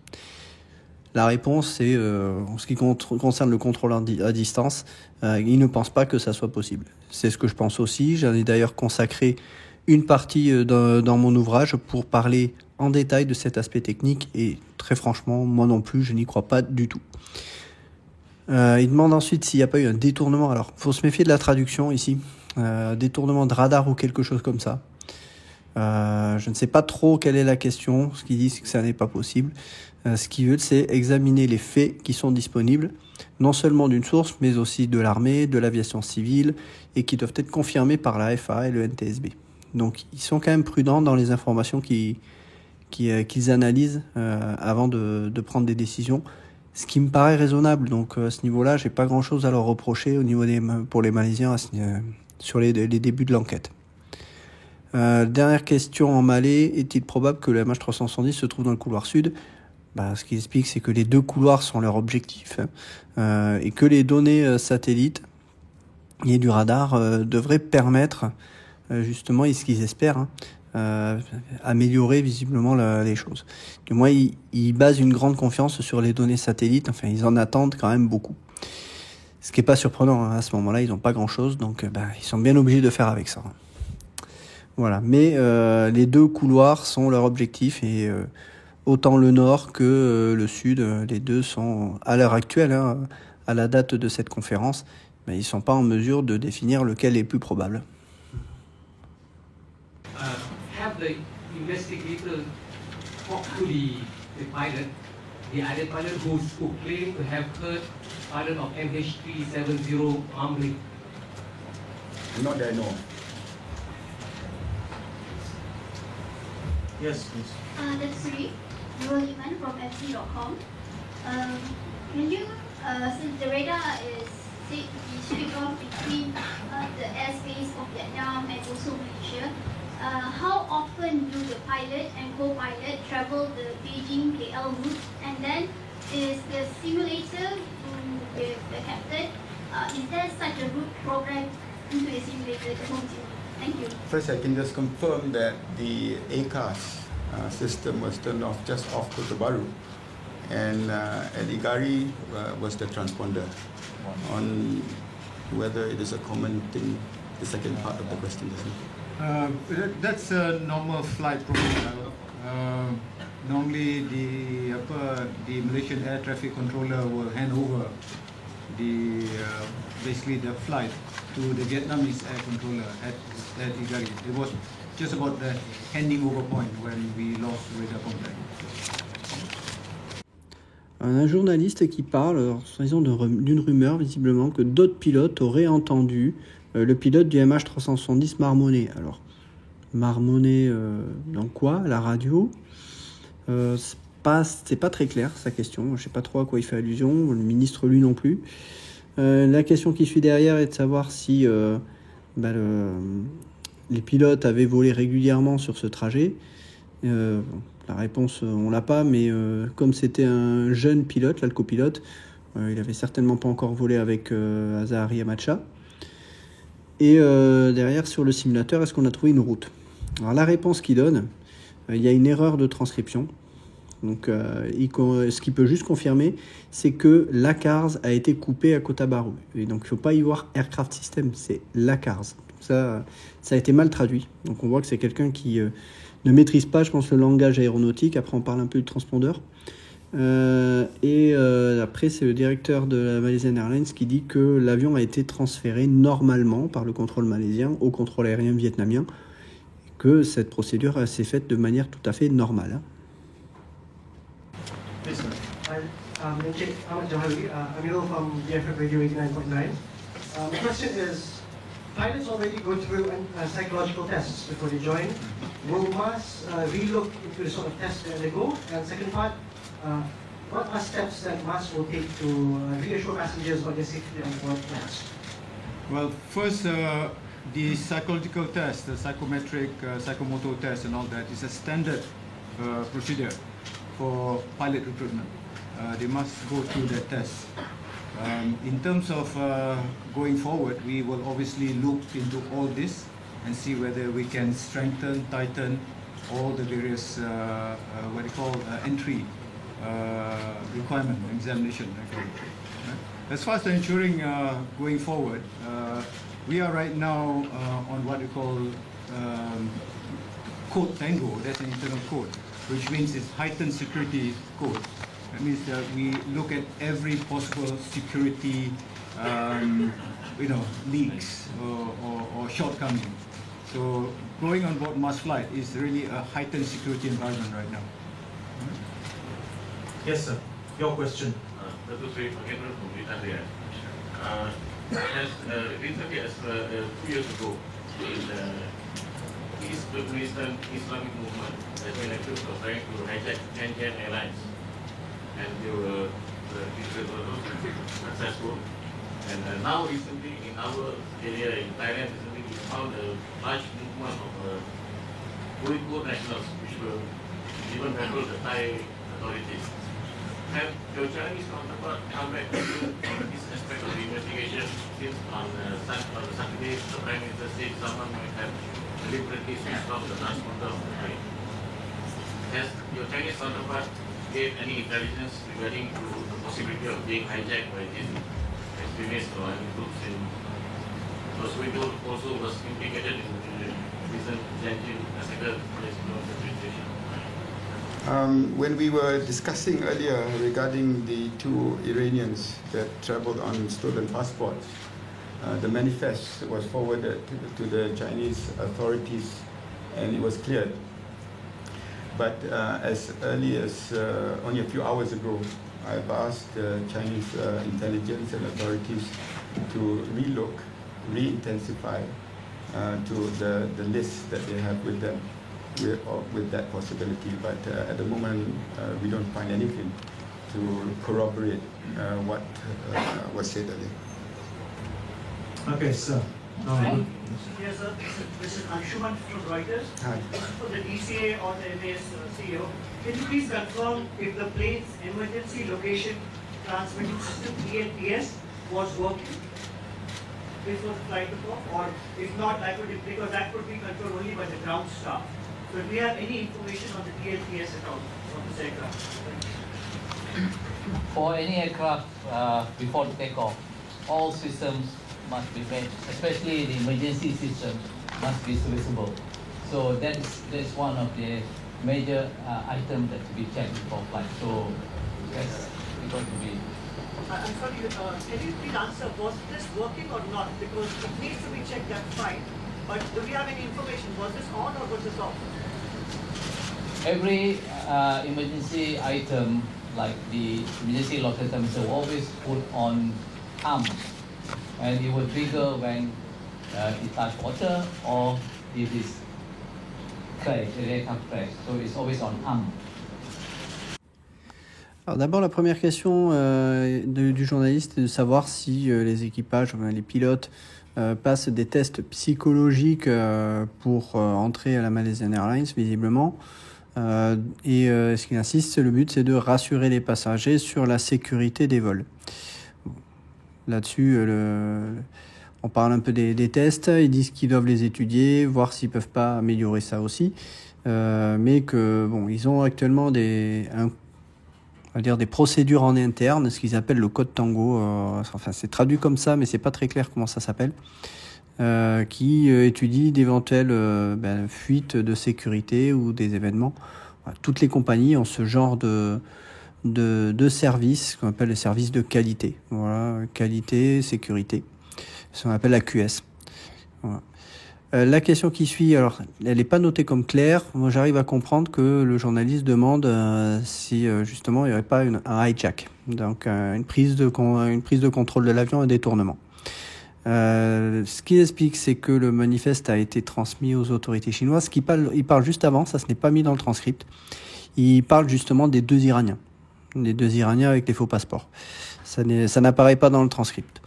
La réponse, c'est, en ce qui concerne le contrôle à distance, il ne pense pas que ça soit possible. C'est ce que je pense aussi. J'en ai d'ailleurs consacré une partie dans mon ouvrage pour parler en détail de cet aspect technique et très franchement, moi non plus, je n'y crois pas du tout. Il demande ensuite s'il n'y a pas eu un détournement. Alors, il faut se méfier de la traduction ici. Détournement de radar ou quelque chose comme ça. Je ne sais pas trop quelle est la question. Ce qu'il dit, c'est que ça n'est pas possible. Ce qu'il veut, c'est examiner les faits qui sont disponibles, non seulement d'une source, mais aussi de l'armée, de l'aviation civile, et qui doivent être confirmés par la FAA et le NTSB. Donc, ils sont quand même prudents dans les informations qu'ils analysent avant de prendre des décisions, ce qui me paraît raisonnable. Donc, à ce niveau-là, j'ai pas grand-chose à leur reprocher au niveau pour les Malaisiens sur les débuts de l'enquête. Dernière question en malais, est-il probable que le MH370 se trouve dans le couloir sud ? Ce qu'il explique, c'est que les 2 couloirs sont leur objectif et que les données satellites et du radar devraient permettre, justement, et ce qu'ils espèrent, améliorer visiblement les choses. Du moins, ils basent une grande confiance sur les données satellites, enfin, ils en attendent quand même beaucoup. Ce qui n'est pas surprenant, à ce moment-là, ils n'ont pas grand-chose, donc ils sont bien obligés de faire avec ça. Voilà, mais les 2 couloirs sont leur objectif et autant le nord que le sud, les 2 sont à l'heure actuelle, à la date de cette conférence, mais ils ne sont pas en mesure de définir lequel est plus probable. Have the investigator talk to the pilot, the other pilot who claimed to have heard pilot of MH370 armory? Not that I know. Yes, please. That's Sri, Nurul Iman from FC.com. Can you, since the radar is said to be switched off between the airspace of Vietnam and also Malaysia, how often do the pilot and co-pilot travel the Beijing-KL route? And then is the simulator with the captain, is there such a route programmed into the simulator, the home sim? Thank you. First, I can just confirm that the ACAS system was turned off just off Kota Baru, and at Igari was the transponder. On whether it is a common thing, the second part of the question, That's a normal flight protocol. Normally, the Malaysian air traffic controller will hand over basically the flight to the Vietnamese air controller at Igari. It was just about the handing over point when we lost radar contact. Un journaliste qui parle, d'une rumeur visiblement que d'autres pilotes auraient entendu le pilote du MH370 marmonner. Alors, marmonner dans quoi? La radio? C'est pas très clair sa question. Je ne sais pas trop à quoi il fait allusion. Le ministre lui non plus. La question qui suit derrière est de savoir si les pilotes avaient volé régulièrement sur ce trajet. La réponse, on l'a pas, mais comme c'était un jeune pilote, là, le copilote, il avait certainement pas encore volé avec Azahari Hamacha. Et derrière, sur le simulateur, est-ce qu'on a trouvé une route? Alors la réponse qu'il donne, il y a une erreur de transcription. Donc ce qu'il peut juste confirmer, c'est que l'ACARS a été coupé à Kota Baru. Et donc il ne faut pas y voir Aircraft System, c'est l'ACARS. Ça a été mal traduit. Donc on voit que c'est quelqu'un qui ne maîtrise pas, je pense, le langage aéronautique. Après, on parle un peu du transpondeur. Après, c'est le directeur de la Malaysian Airlines qui dit que l'avion a été transféré normalement par le contrôle malaisien au contrôle aérien vietnamien. Et que cette procédure s'est faite de manière tout à fait normale. Yes, sir. Encik Ahmad Johari, Amirul from BFF Radio 89.9. The question is, pilots already go through psychological tests before they join. Will MAS relook into the sort of tests that they go? And second part, what are steps that MAS will take to reassure passengers about their safety on board plans? Well, first, the psychological test, the psychometric, psychomotor test and all that is a standard procedure for pilot recruitment. They must go through that test. In terms of going forward, we will obviously look into all this and see whether we can strengthen, tighten all the various entry requirement, examination. As far as the ensuring going forward, we are right now on what we call Code Tango. That's an internal code, which means it's heightened security code. That means that we look at every possible security, leaks or shortcoming. So going on board MAS flight is really a heightened security environment right now. Yes, sir. Your question. Recently, as 2 years ago, the East Turkmenistan Islamic movement has been accused of trying to hijack Tianjin Airlines, and they were successful. And now recently in our area in Thailand, we found a large movement of Uyghur nationals which were even handled the Thai authorities. Have your Chinese counterpart come back to this aspect of the investigation, since on Saturday the Prime Minister said someone might have deliberately switched off the transponder of the train? Has your Chinese counterpart gave any intelligence regarding to the possibility of being hijacked by these extremists or any groups in? Because Uyghur also was implicated in the recent Tianjin massacre situation. When we were discussing earlier regarding the 2 Iranians that traveled on stolen passports, the manifest was forwarded to the Chinese authorities and it was cleared. But as early as only a few hours ago, I've asked the Chinese intelligence and authorities to relook, re-intensify to the list that they have with them with that possibility. But at the moment, we don't find anything to corroborate what was said earlier. Okay, sir. Hi. Yes, sir. This is Anshuman from Reuters. Hi. For the DCA or the MAS CEO, can you please confirm if the plane's emergency location transmitting system ELPS was working before the flight took off, or if not, because that could be controlled only by the ground staff. So do we have any information on the ELPS at all on this aircraft? For any aircraft before takeoff, all systems must be made, especially the emergency system, must be serviceable. So that's one of the major items that to be checked before flight. So that's going to be. I'm sorry, can you please answer, was this working or not? Because it needs to be checked, that's fine. But do we have any information? Was this on or was this off? Every emergency item, like the emergency locker terminal, will always put on arm. And it will trigger when it touch water or if it's crash, the aircraft crash. So it's always on arm. Alors d'abord, la première question du journaliste est de savoir si les équipages, les pilotes, passent des tests psychologiques pour entrer à la Malaysian Airlines, visiblement. Et ce qu'il insiste, le but, c'est de rassurer les passagers sur la sécurité des vols. Là-dessus, on parle un peu des tests. Ils disent qu'ils doivent les étudier, voir s'ils peuvent pas améliorer ça aussi. Mais que bon, ils ont actuellement des procédures en interne, ce qu'ils appellent le code Tango. Enfin, c'est traduit comme ça, mais c'est pas très clair comment ça s'appelle. Qui étudie d'éventuelles fuites de sécurité ou des événements. Voilà, toutes les compagnies ont ce genre de services qu'on appelle les services de qualité. Voilà, qualité, sécurité. C'est ce qu'on appelle la QS. Voilà. La question qui suit, alors, elle n'est pas notée comme claire. Moi, j'arrive à comprendre que le journaliste demande si justement il n'y aurait pas un hijack, donc une prise de contrôle de l'avion, un détournement. Ce qu'il explique, c'est que le manifeste a été transmis aux autorités chinoises. Il parle juste avant, ça ce n'est pas mis dans le transcript. Il parle justement des deux Iraniens avec les faux passeports. Ça n'apparaît pas dans le transcript.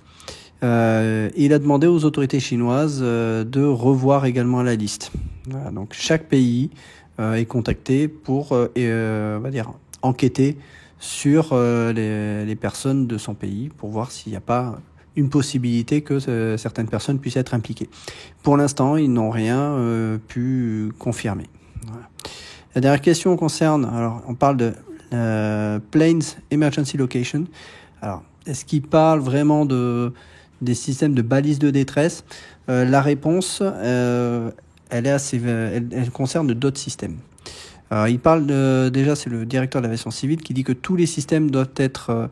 Il a demandé aux autorités chinoises de revoir également la liste. Voilà, donc chaque pays est contacté pour on va dire enquêter sur les personnes de son pays pour voir s'il n'y a pas une possibilité que certaines personnes puissent être impliquées. Pour l'instant, ils n'ont rien pu confirmer. Voilà. La dernière question concerne, alors on parle de Planes Emergency Location. Alors, est-ce qu'il parle vraiment des systèmes de balises de détresse? La réponse, elle concerne d'autres systèmes. Alors, il parle déjà, c'est le directeur de l'aviation civile qui dit que tous les systèmes doivent être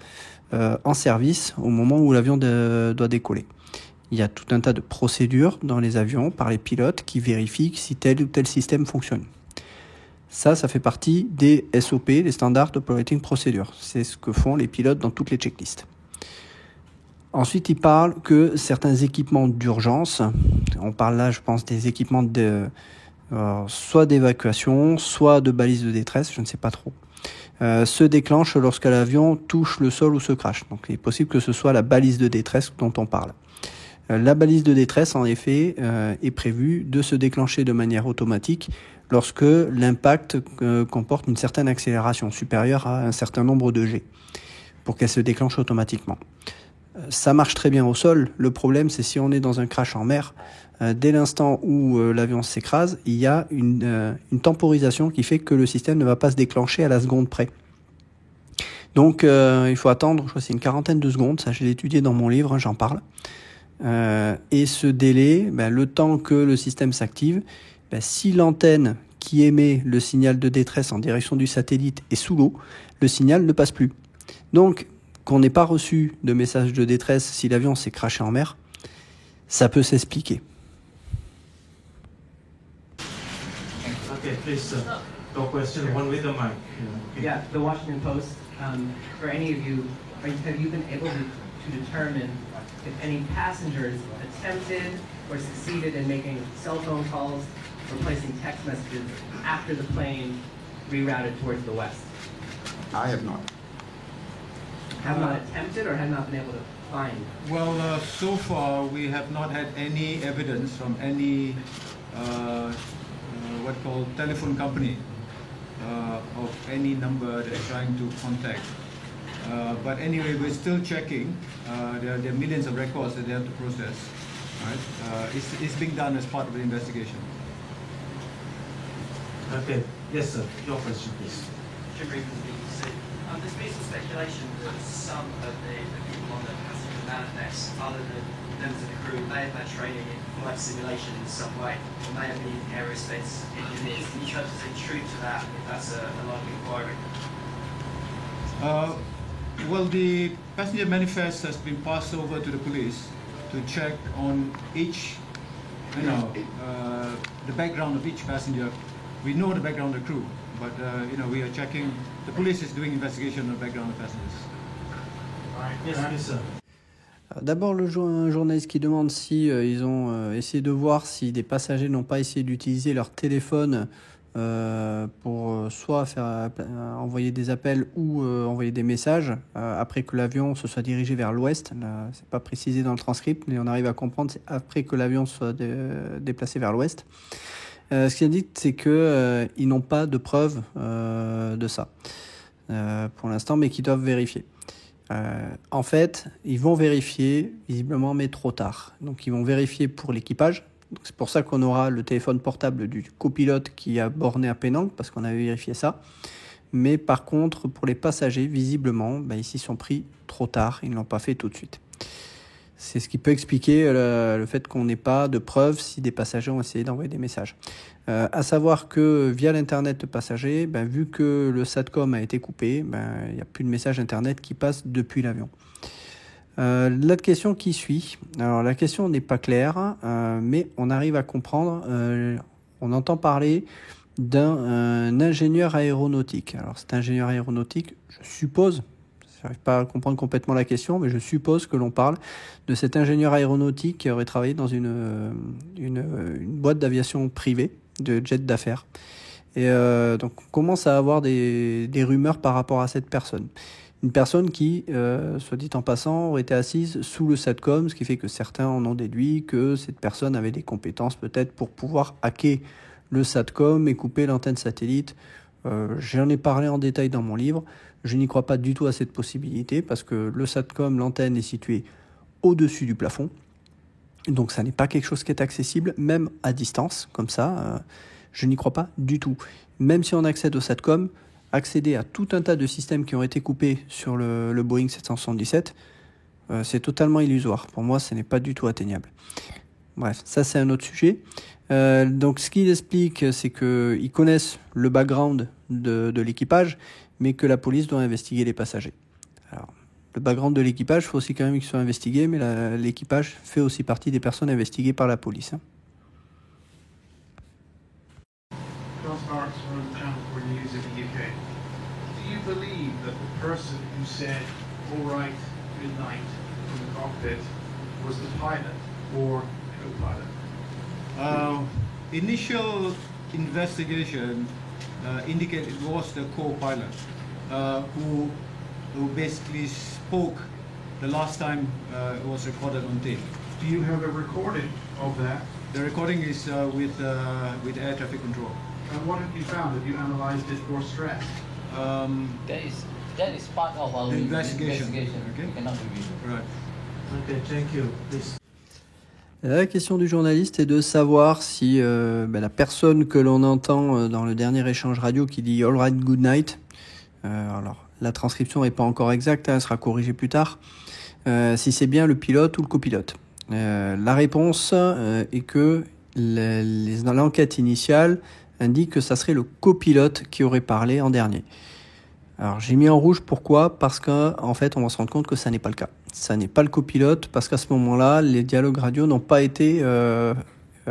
en service au moment où l'avion doit décoller. Il y a tout un tas de procédures dans les avions par les pilotes qui vérifient si tel ou tel système fonctionne. Ça fait partie des SOP, les Standard Operating Procedures. C'est ce que font les pilotes dans toutes les checklists. Ensuite, il parle que certains équipements d'urgence, on parle là, je pense, des équipements soit d'évacuation, soit de balises de détresse, je ne sais pas trop, se déclenchent lorsque l'avion touche le sol ou se crache. Donc il est possible que ce soit la balise de détresse dont on parle. La balise de détresse, en effet, est prévue de se déclencher de manière automatique lorsque l'impact comporte une certaine accélération supérieure à un certain nombre de G, pour qu'elle se déclenche automatiquement. Ça marche très bien au sol. Le problème, c'est si on est dans un crash en mer, dès l'instant où l'avion s'écrase, il y a une temporisation qui fait que le système ne va pas se déclencher à la seconde près. Donc, il faut attendre, je crois que c'est une quarantaine de secondes, ça je l'ai étudié dans mon livre, j'en parle. Et ce délai, le temps que le système s'active, si l'antenne qui émet le signal de détresse en direction du satellite est sous l'eau, le signal ne passe plus. Donc, qu'on n'ait pas reçu de message de détresse si l'avion s'est crashé en mer, Ça peut s'expliquer. Okay, please, your question, one with the mic. Yeah, the Washington Post. For any of you, have you been able to determine if any passengers attempted or succeeded in making cell phone calls or placing text messages after the plane rerouted towards the west? I have not. Have not attempted or have not been able to find? Well, so far we have not had any evidence from any what called telephone company of any number they're trying to contact. But anyway, we're still checking. There are millions of records that they have to process. Right? It's being done as part of the investigation. Okay, yes sir, your question please. Jim Reed from the BBC. There's been some speculation that some of the people on the passenger manifest, other than members of the crew, may have had training in flight simulation in some way, or may have been aerospace engineers. Can you try to say true to that, if that's a likely inquiry? Well, the passenger manifest has been passed over to the police to check on each, the background of each passenger. We know the background of the crew, but we are checking. The police is doing investigation on the background of passengers. Yes, sir. D'abord, un journaliste qui demande si ils ont essayé de voir si des passagers n'ont pas essayé d'utiliser leur téléphone pour soit envoyer des appels ou envoyer des messages après que l'avion se soit dirigé vers l'ouest. C'est pas précisé dans le transcript, mais on arrive à comprendre, c'est après que l'avion soit déplacé vers l'ouest. Ce qu'il indique, c'est que ils n'ont pas de preuves de ça pour l'instant, mais qu'ils doivent vérifier. En fait, ils vont vérifier visiblement, mais trop tard. Donc, ils vont vérifier pour l'équipage. C'est pour ça qu'on aura le téléphone portable du copilote qui a borné à Penang, parce qu'on avait vérifié ça. Mais par contre, pour les passagers, visiblement, ils s'y sont pris trop tard. Ils ne l'ont pas fait tout de suite. C'est ce qui peut expliquer le fait qu'on n'ait pas de preuves si des passagers ont essayé d'envoyer des messages. À savoir que via l'internet de passagers, vu que le SATCOM a été coupé, il n'y a plus de message internet qui passe depuis l'avion. La question qui suit, alors la question n'est pas claire, mais on arrive à comprendre, on entend parler d'un ingénieur aéronautique. Alors cet ingénieur aéronautique, je suppose, je n'arrive pas à comprendre complètement la question, mais je suppose que l'on parle de cet ingénieur aéronautique qui aurait travaillé dans une boîte d'aviation privée, de jet d'affaires. Et donc on commence à avoir des rumeurs par rapport à cette personne. Une personne qui, soit dit en passant, aurait été assise sous le SATCOM, ce qui fait que certains en ont déduit que cette personne avait des compétences peut-être pour pouvoir hacker le SATCOM et couper l'antenne satellite. J'en ai parlé en détail dans mon livre. Je n'y crois pas du tout à cette possibilité parce que le SATCOM, l'antenne est située au-dessus du plafond. Donc ça n'est pas quelque chose qui est accessible, même à distance, comme ça. Je n'y crois pas du tout. Même si on accède au SATCOM, accéder à tout un tas de systèmes qui ont été coupés sur le Boeing 777, c'est totalement illusoire. Pour moi, ce n'est pas du tout atteignable. Bref, ça c'est un autre sujet. Donc ce qu'il explique, c'est qu'ils connaissent le background de l'équipage, mais que la police doit investiguer les passagers. Alors, le background de l'équipage, il faut aussi quand même qu'il soit investigué, mais l'équipage fait aussi partie des personnes investiguées par la police. John Sparks from Channel 4 News in the UK. Do you believe that the person who said, all right, good night, from the cockpit was the pilot or co-pilot? Initial investigation indicated it was the co-pilot who basically spoke the last time it was recorded on tape. Do you have a recording of that? The recording is with air traffic control. And what have you found? Have you analyzed it for stress? That is part of our investigation. Okay. We cannot reveal. Right. Okay, thank you. Please. La question du journaliste est de savoir si la personne que l'on entend dans le dernier échange radio qui dit « All right, good night », alors la transcription n'est pas encore exacte, elle sera corrigée plus tard, si c'est bien le pilote ou le copilote. La réponse est que l'enquête initiale indique que ça serait le copilote qui aurait parlé en dernier. Alors j'ai mis en rouge, pourquoi ? Parce qu'en fait on va se rendre compte que ça n'est pas le cas. ça n'est pas le copilote, parce qu'à ce moment-là, les dialogues radio n'ont pas été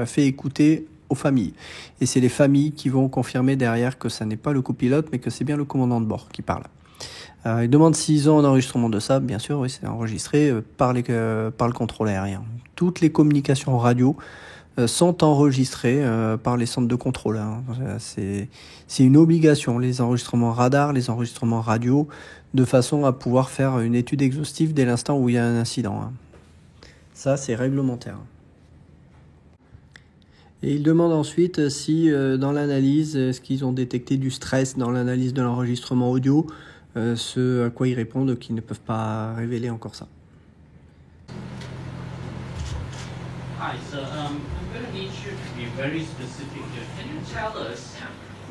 fait écouter aux familles. Et c'est les familles qui vont confirmer derrière que ça n'est pas le copilote, mais que c'est bien le commandant de bord qui parle. Ils demandent s'ils ont un enregistrement de ça. Bien sûr, oui, c'est enregistré par le contrôle aérien. Toutes les communications radio sont enregistrées par les centres de contrôle. Hein. C'est une obligation, les enregistrements radar, les enregistrements radio, de façon à pouvoir faire une étude exhaustive dès l'instant où il y a un incident. Hein. Ça, c'est réglementaire. Et ils demandent ensuite si, dans l'analyse, est-ce qu'ils ont détecté du stress dans l'analyse de l'enregistrement audio, ce à quoi ils répondent qu'ils ne peuvent pas révéler encore ça. Hi, so I'm going to need you to be very specific here. Can you tell us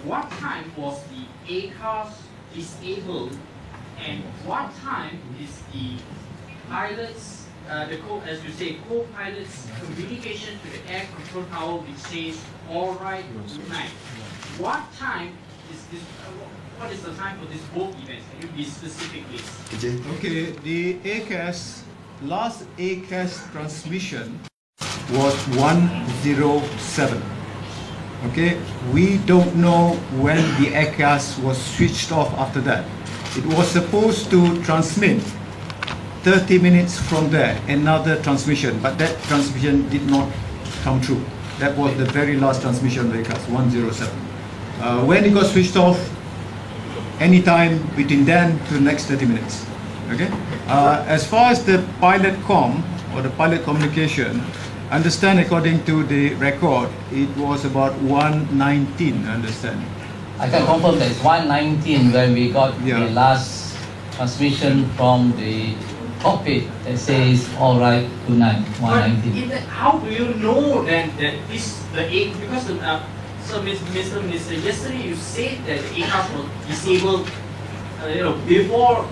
what time was the ACARS disabled and what time is the pilots, as you say, co-pilot's communication to the air control tower which says, all right, good night. What time is this, what is the time for these both events? Can you be specific, please? Okay, the ACAS, last ACAS transmission was 107. Okay, we don't know when the ACAS was switched off after that. It was supposed to transmit 30 minutes from there, another transmission, but that transmission did not come true. That was the very last transmission of the ACAS, 107. When it got switched off, anytime between then to the next 30 minutes. Okay. As far as the pilot comm or the pilot communication, understand according to the record, it was about 119. Understand? I can confirm that it's 119 when we got the last transmission from the cockpit that says all right, good night, 119. But how do you know then that this because so Mr. Minister, yesterday you said that the ACAS was disabled, before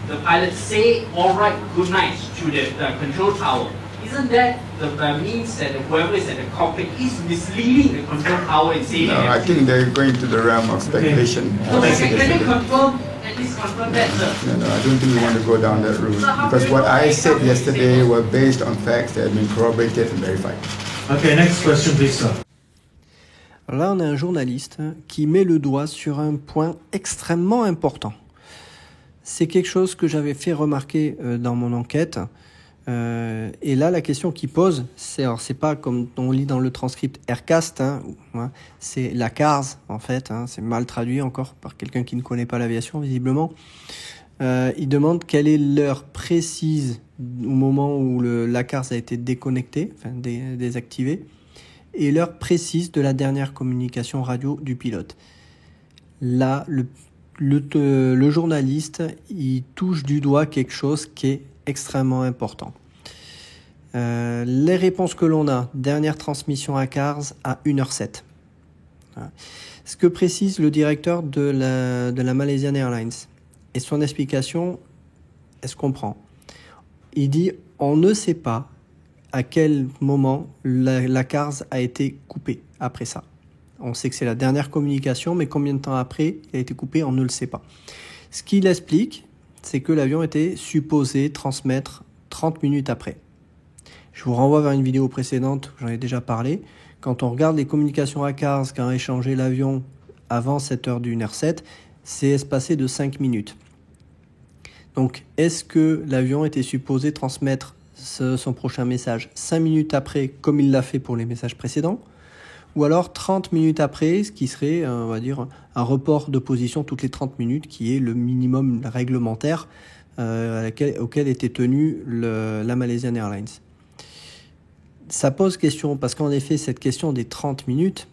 the pilots say all right, good night to the control tower. Isn't that the means that whoever is at the cockpit is misleading the control tower and saying? No, I think they're going to the realm of speculation. Okay. So can you confirm? At least confirm that, sir. No, I don't think we want to go down that route, because what I said yesterday were based on facts that have been corroborated and verified. Okay, next question, please, sir. Là, on a un journaliste qui met le doigt sur un point extrêmement important. C'est quelque chose que j'avais fait remarquer dans mon enquête. Et là, la question qu'il pose, c'est pas comme on lit dans le transcript Aircast, c'est la CARS, en fait, c'est mal traduit encore par quelqu'un qui ne connaît pas l'aviation, visiblement. Il demande quelle est l'heure précise au moment où la CARS a été déconnectée, enfin désactivée, et l'heure précise de la dernière communication radio du pilote. Là, le journaliste, il touche du doigt quelque chose qui est extrêmement important. Les réponses que l'on a, dernière transmission à CARS à 1h07. Ce que précise le directeur de la Malaysian Airlines, et son explication, elle se comprend. Il dit, on ne sait pas à quel moment la CARS a été coupée après ça. On sait que c'est la dernière communication, mais combien de temps après elle a été coupée, on ne le sait pas. Ce qu'il explique, c'est que l'avion était supposé transmettre 30 minutes après. Je vous renvoie vers une vidéo précédente, j'en ai déjà parlé. Quand on regarde les communications à CARS qu'a échangé l'avion avant cette heure du 1h07, c'est espacé de 5 minutes. Donc, est-ce que l'avion était supposé transmettre son prochain message 5 minutes après, comme il l'a fait pour les messages précédents, ou alors 30 minutes après, ce qui serait, on va dire, un report de position toutes les 30 minutes, qui est le minimum réglementaire auquel était tenue la Malaysian Airlines. Ça pose question, parce qu'en effet, cette question des 30 minutes,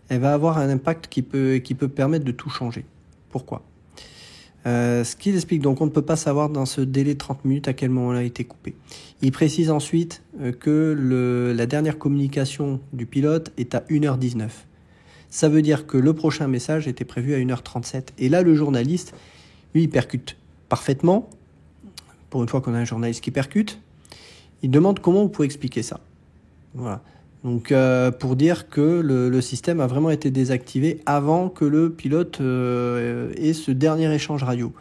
elle va avoir un impact qui peut permettre de tout changer. Pourquoi ? Ce qu'il explique, donc on ne peut pas savoir dans ce délai de 30 minutes à quel moment elle a été coupée. Il précise ensuite que la dernière communication du pilote est à 1h19. Ça veut dire que le prochain message était prévu à 1h37. Et là, le journaliste, lui, il percute parfaitement. Pour une fois qu'on a un journaliste qui percute, il demande comment vous pouvez expliquer ça. Voilà. Donc, pour dire que le système a vraiment été désactivé avant que le pilote ait ce dernier échange radio.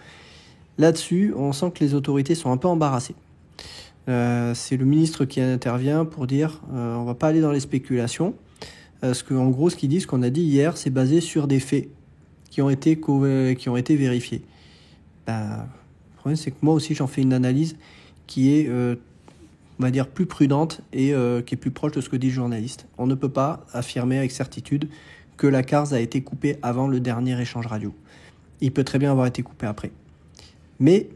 Là-dessus, on sent que les autorités sont un peu embarrassées. C'est le ministre qui intervient pour dire on va pas aller dans les spéculations. Parce qu'en gros, ce qu'ils disent, ce qu'on a dit hier, c'est basé sur des faits qui ont été vérifiés. Le problème, c'est que moi aussi, j'en fais une analyse qui est, on va dire, plus prudente et qui est plus proche de ce que dit le journaliste. On ne peut pas affirmer avec certitude que la CARS a été coupée avant le dernier échange radio. Il peut très bien avoir été coupé après. Mais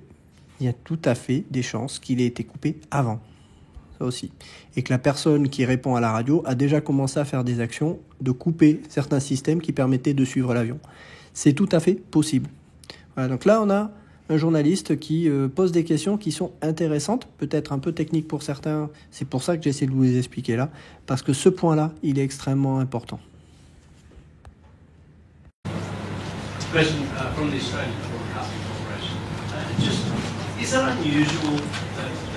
il y a tout à fait des chances qu'il ait été coupé avant. Ça aussi. Et que la personne qui répond à la radio a déjà commencé à faire des actions de couper certains systèmes qui permettaient de suivre l'avion. C'est tout à fait possible. Voilà, donc là, on a un journaliste qui pose des questions qui sont intéressantes, peut-être un peu techniques pour certains. C'est pour ça que j'essaie de vous les expliquer là, parce que ce point-là, il est extrêmement important. Question from the Australian Broadcasting Corporation. Just, is it unusual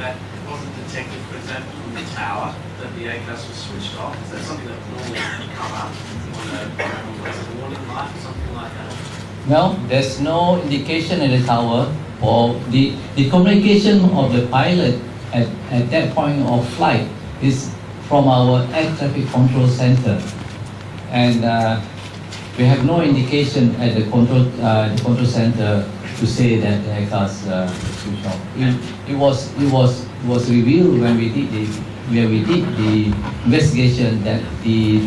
that wasn't detected, for example, from the tower, that the ACAS was switched off? Is that something that would normally come up on a warning light or something like that? No, there's no indication in the tower for the communication of the pilot at that point of flight is from our air traffic control center. And we have no indication at the control center to say that the ACAS switched off. It was revealed when we did the investigation that the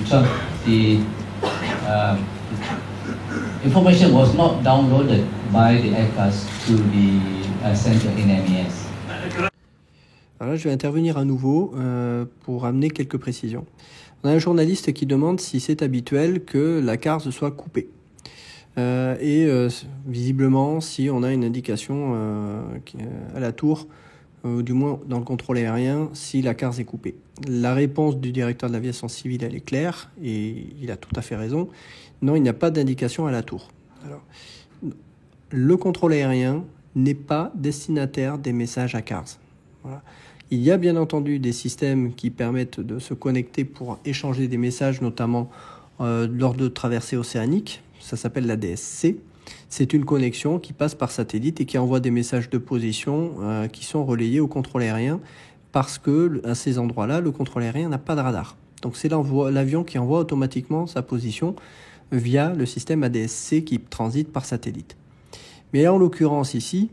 information was not downloaded by the ACAS to the center in MES. Alors là, je vais intervenir à nouveau pour amener quelques précisions. On a un journaliste qui demande si c'est habituel que la CARS soit coupée. Visiblement, si on a une indication à la tour, ou du moins dans le contrôle aérien, si la CARS est coupée. La réponse du directeur de l'aviation civile, elle est claire, et il a tout à fait raison. Non, il n'y a pas d'indication à la tour. Alors, le contrôle aérien n'est pas destinataire des messages à CARS. Voilà. Il y a bien entendu des systèmes qui permettent de se connecter pour échanger des messages, notamment lors de traversées océaniques. Ça s'appelle la DSC. C'est une connexion qui passe par satellite et qui envoie des messages de position qui sont relayés au contrôle aérien parce que à ces endroits-là, le contrôle aérien n'a pas de radar. Donc c'est l'avion qui envoie automatiquement sa position via le système ADS-C qui transite par satellite. Mais en l'occurrence ici,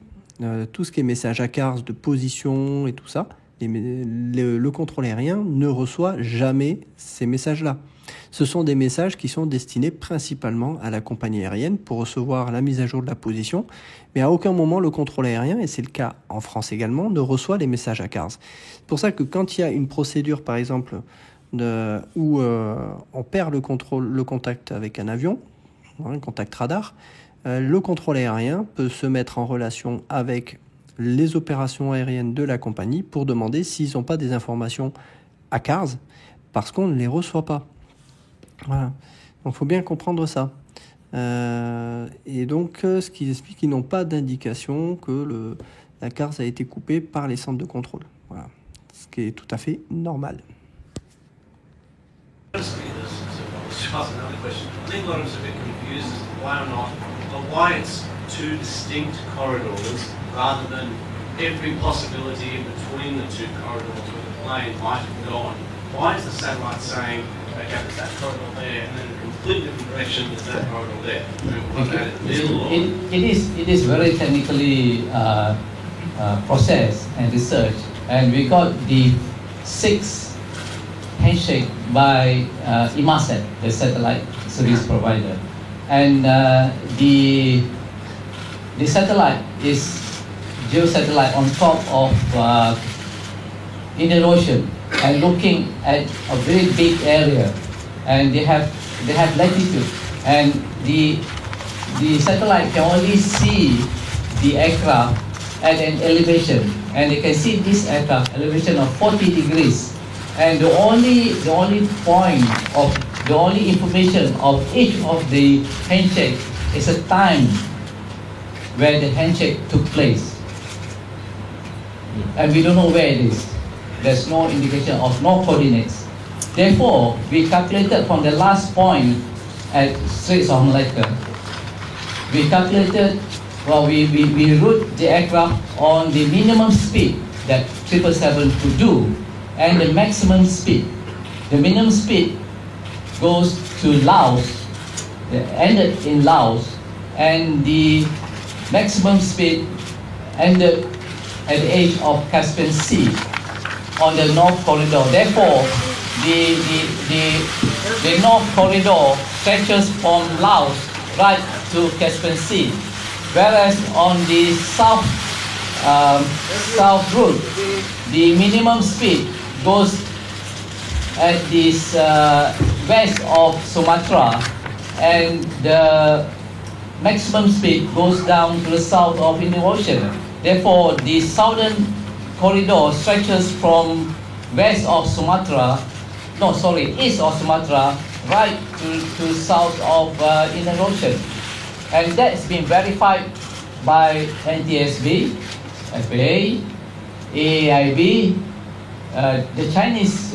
tout ce qui est message à CARS de position et tout ça, le contrôle aérien ne reçoit jamais ces messages-là. Ce sont des messages qui sont destinés principalement à la compagnie aérienne pour recevoir la mise à jour de la position, mais à aucun moment le contrôle aérien, et c'est le cas en France également, ne reçoit les messages à CARS. C'est pour ça que quand il y a une procédure, par exemple, où on perd le contact avec un avion, un contact radar, le contrôle aérien peut se mettre en relation avec les opérations aériennes de la compagnie pour demander s'ils n'ont pas des informations à CARS, parce qu'on ne les reçoit pas. Voilà. Donc il faut bien comprendre ça. Et donc, ce qui explique qu'ils n'ont pas d'indication que la CARS a été coupée par les centres de contrôle. Voilà. Ce qui est tout à fait normal. Just ask another question. I think a lot of us are a bit confused as to why or not, or why it's two distinct corridors rather than every possibility in between the two corridors where the plane might have gone. Why is the satellite saying, okay, there's that corridor there, and then in a completely different direction, there's that corridor there? It is very technically processed and researched, and we got the 6 handshake by Inmarsat, the satellite service provider, and the satellite is geosatellite on top of Indian Ocean and looking at a very big area, and they have latitude, and the satellite can only see the aircraft at an elevation, and they can see this aircraft elevation of 40 degrees, and the only information of each of the handshake is a time where the handshake took place, and we don't know where it is. There's no indication of no coordinates. Therefore, we calculated from the last point at Straits of Malacca. We calculated well, we route the aircraft on the minimum speed that 777 could do and the maximum speed. The minimum speed goes to Laos, ended in Laos, and the maximum speed ended at the edge of Caspian Sea on the North Corridor. Therefore, the North Corridor stretches from Laos right to Caspian Sea, whereas on the south route, the minimum speed goes at this west of Sumatra, and the maximum speed goes down to the south of Indian Ocean. Therefore, the southern corridor stretches from west of Sumatra, east of Sumatra, right to south of Indian Ocean. And that's been verified by NTSB, FAA, AAIB. The Chinese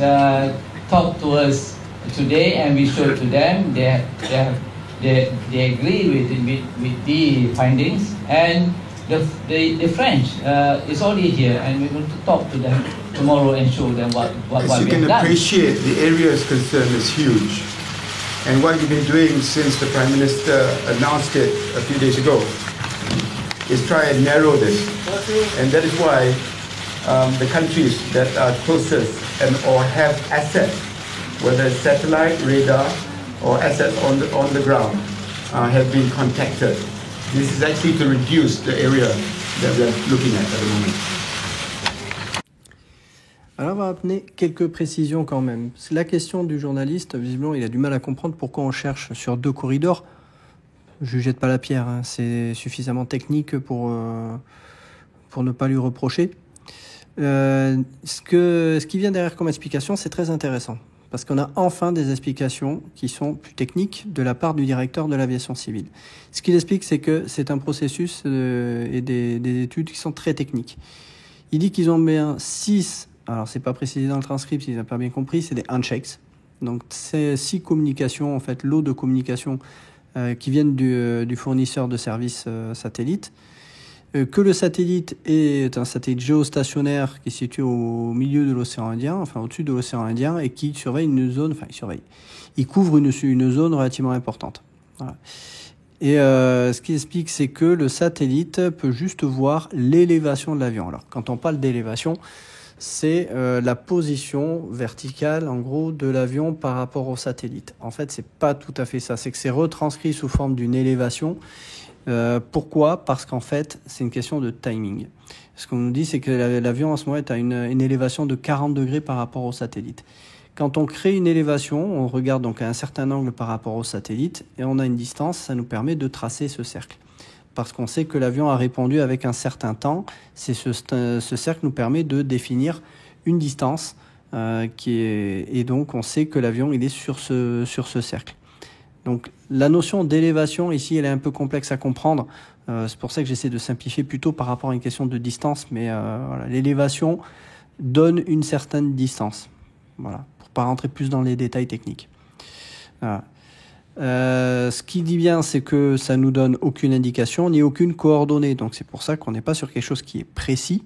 talked to us today, and we showed to them. They agree with the findings, and the French is already here, and we're going to talk to them tomorrow and show them what we have done. As you can appreciate, the area is concerned is huge. And what we've been doing since the Prime Minister announced it a few days ago is try and narrow this. And that is why the countries that are closest or have assets, whether it's satellite, radar, or assets on the ground, have been contacted. This is actually to reduce the area that we are looking at the moment. Alors on va amener quelques précisions quand même. La question du journaliste, visiblement, il a du mal à comprendre pourquoi on cherche sur 2 corridors. Je ne jette pas la pierre, hein. C'est suffisamment technique pour ne pas lui reprocher. Ce qui vient derrière comme explication, c'est très intéressant. Parce qu'on a enfin des explications qui sont plus techniques de la part du directeur de l'aviation civile. Ce qu'il explique, c'est que c'est un processus et des études qui sont très techniques. Il dit qu'ils ont bien 6, alors c'est pas précisé dans le transcript, s'ils n'ont pas bien compris, c'est des handshakes. Donc c'est 6 communications, en fait, lots de communications qui viennent du fournisseur de services satellite. Que le satellite est un satellite géostationnaire qui est situé au milieu de l'océan Indien, enfin au-dessus de l'océan Indien, et qui surveille une zone, il couvre une zone relativement importante. Voilà. Et ce qui explique, c'est que le satellite peut juste voir l'élévation de l'avion. Alors, quand on parle d'élévation, c'est la position verticale, en gros, de l'avion par rapport au satellite. En fait, c'est pas tout à fait ça. C'est que c'est retranscrit sous forme d'une élévation. Pourquoi ? Parce qu'en fait, c'est une question de timing. Ce qu'on nous dit, c'est que l'avion, en ce moment, est à une élévation de 40 degrés par rapport au satellite. Quand on crée une élévation, on regarde donc à un certain angle par rapport au satellite, et on a une distance, ça nous permet de tracer ce cercle. Parce qu'on sait que l'avion a répondu avec un certain temps, ce cercle nous permet de définir une distance, et donc on sait que l'avion il est sur ce cercle. Donc la notion d'élévation ici, elle est un peu complexe à comprendre. C'est pour ça que j'essaie de simplifier plutôt par rapport à une question de distance. Mais voilà, l'élévation donne une certaine distance. Voilà, pour pas rentrer plus dans les détails techniques. Voilà. Ce qui dit bien, c'est que ça nous donne aucune indication ni aucune coordonnée. Donc c'est pour ça qu'on n'est pas sur quelque chose qui est précis.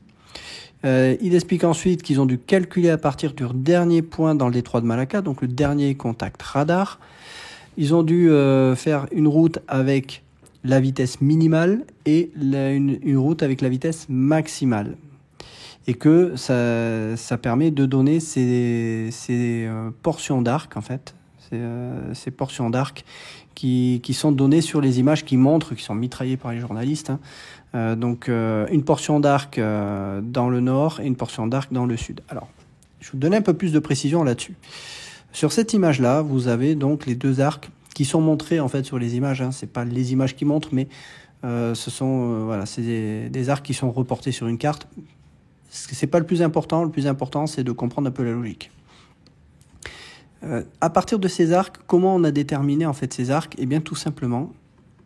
Il explique ensuite qu'ils ont dû calculer à partir du dernier point dans le détroit de Malacca, donc le dernier contact radar. Ils ont dû faire une route avec la vitesse minimale et une route avec la vitesse maximale. Et que ça permet de donner ces portions d'arc, en fait. Ces portions d'arc qui sont données sur les images qui montrent, qui sont mitraillées par les journalistes. Hein. Donc une portion d'arc dans le nord et une portion d'arc dans le sud. Alors, je vais vous donner un peu plus de précision là-dessus. Sur cette image-là, vous avez donc les 2 arcs qui sont montrés en fait sur les images. Hein. C'est pas les images qui montrent, mais ce sont c'est des arcs qui sont reportés sur une carte. C'est pas le plus important. Le plus important, c'est de comprendre un peu la logique. À partir de ces arcs, comment on a déterminé en fait ces arcs ? Eh bien, tout simplement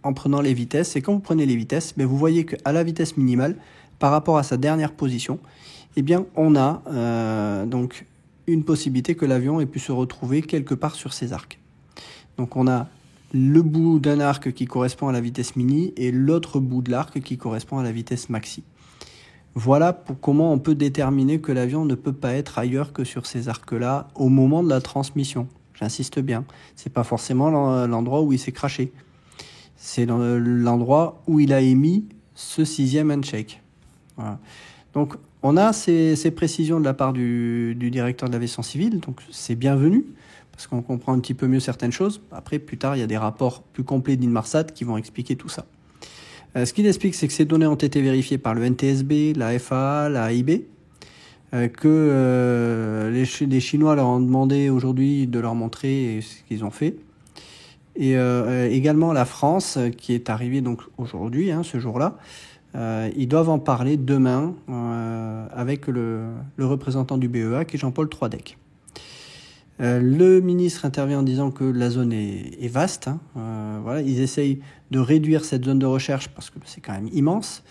en prenant les vitesses. Et quand vous prenez les vitesses, vous voyez qu'à la vitesse minimale, par rapport à sa dernière position, eh bien, on a donc une possibilité que l'avion ait pu se retrouver quelque part sur ces arcs. Donc on a le bout d'un arc qui correspond à la vitesse mini et l'autre bout de l'arc qui correspond à la vitesse maxi. Voilà pour comment on peut déterminer que l'avion ne peut pas être ailleurs que sur ces arcs-là au moment de la transmission. J'insiste bien, c'est pas forcément l'endroit où il s'est crashé. C'est l'endroit où il a émis ce 6e handshake. Voilà. Donc on a ces précisions de la part du directeur de l'aviation civile, donc c'est bienvenu, parce qu'on comprend un petit peu mieux certaines choses. Après, plus tard, il y a des rapports plus complets d'Inmarsat qui vont expliquer tout ça. Ce qu'il explique, c'est que ces données ont été vérifiées par le NTSB, la FAA, la AIB, que les Chinois leur ont demandé aujourd'hui de leur montrer ce qu'ils ont fait. Et également la France, qui est arrivée donc aujourd'hui, ce jour-là, ils doivent en parler demain avec le représentant du BEA, qui est Jean-Paul Troidec. Le ministre intervient en disant que la zone est vaste. Voilà, ils essayent de réduire cette zone de recherche parce que c'est quand même immense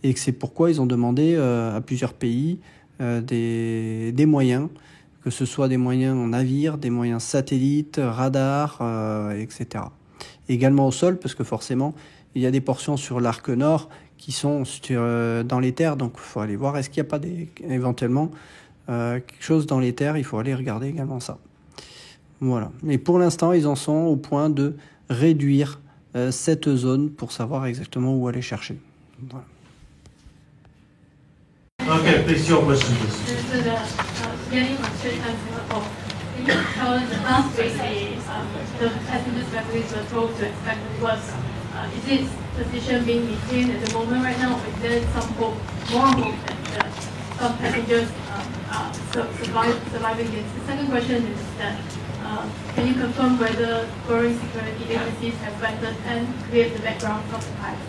et que c'est pourquoi ils ont demandé à plusieurs pays des moyens, que ce soit des moyens en navire, des moyens satellites, radars, etc. Également au sol, parce que forcément, il y a des portions sur l'arc nord qui sont dans les terres, donc il faut aller voir est-ce qu'il n'y a pas éventuellement quelque chose dans les terres, il faut aller regarder également ça. Voilà. Mais pour l'instant, ils en sont au point de réduire cette zone pour savoir exactement où aller chercher. Voilà. Okay, please, your question, please. Getting from Straits Times Singapore, can you tell us last week the passengers families were told to expect the worst? Is this position being maintained at the moment right now, or is there some hope, more hope that some passengers are surviving this? The second question is that can you confirm whether foreign security agencies have vetted and cleared the background of the pilots?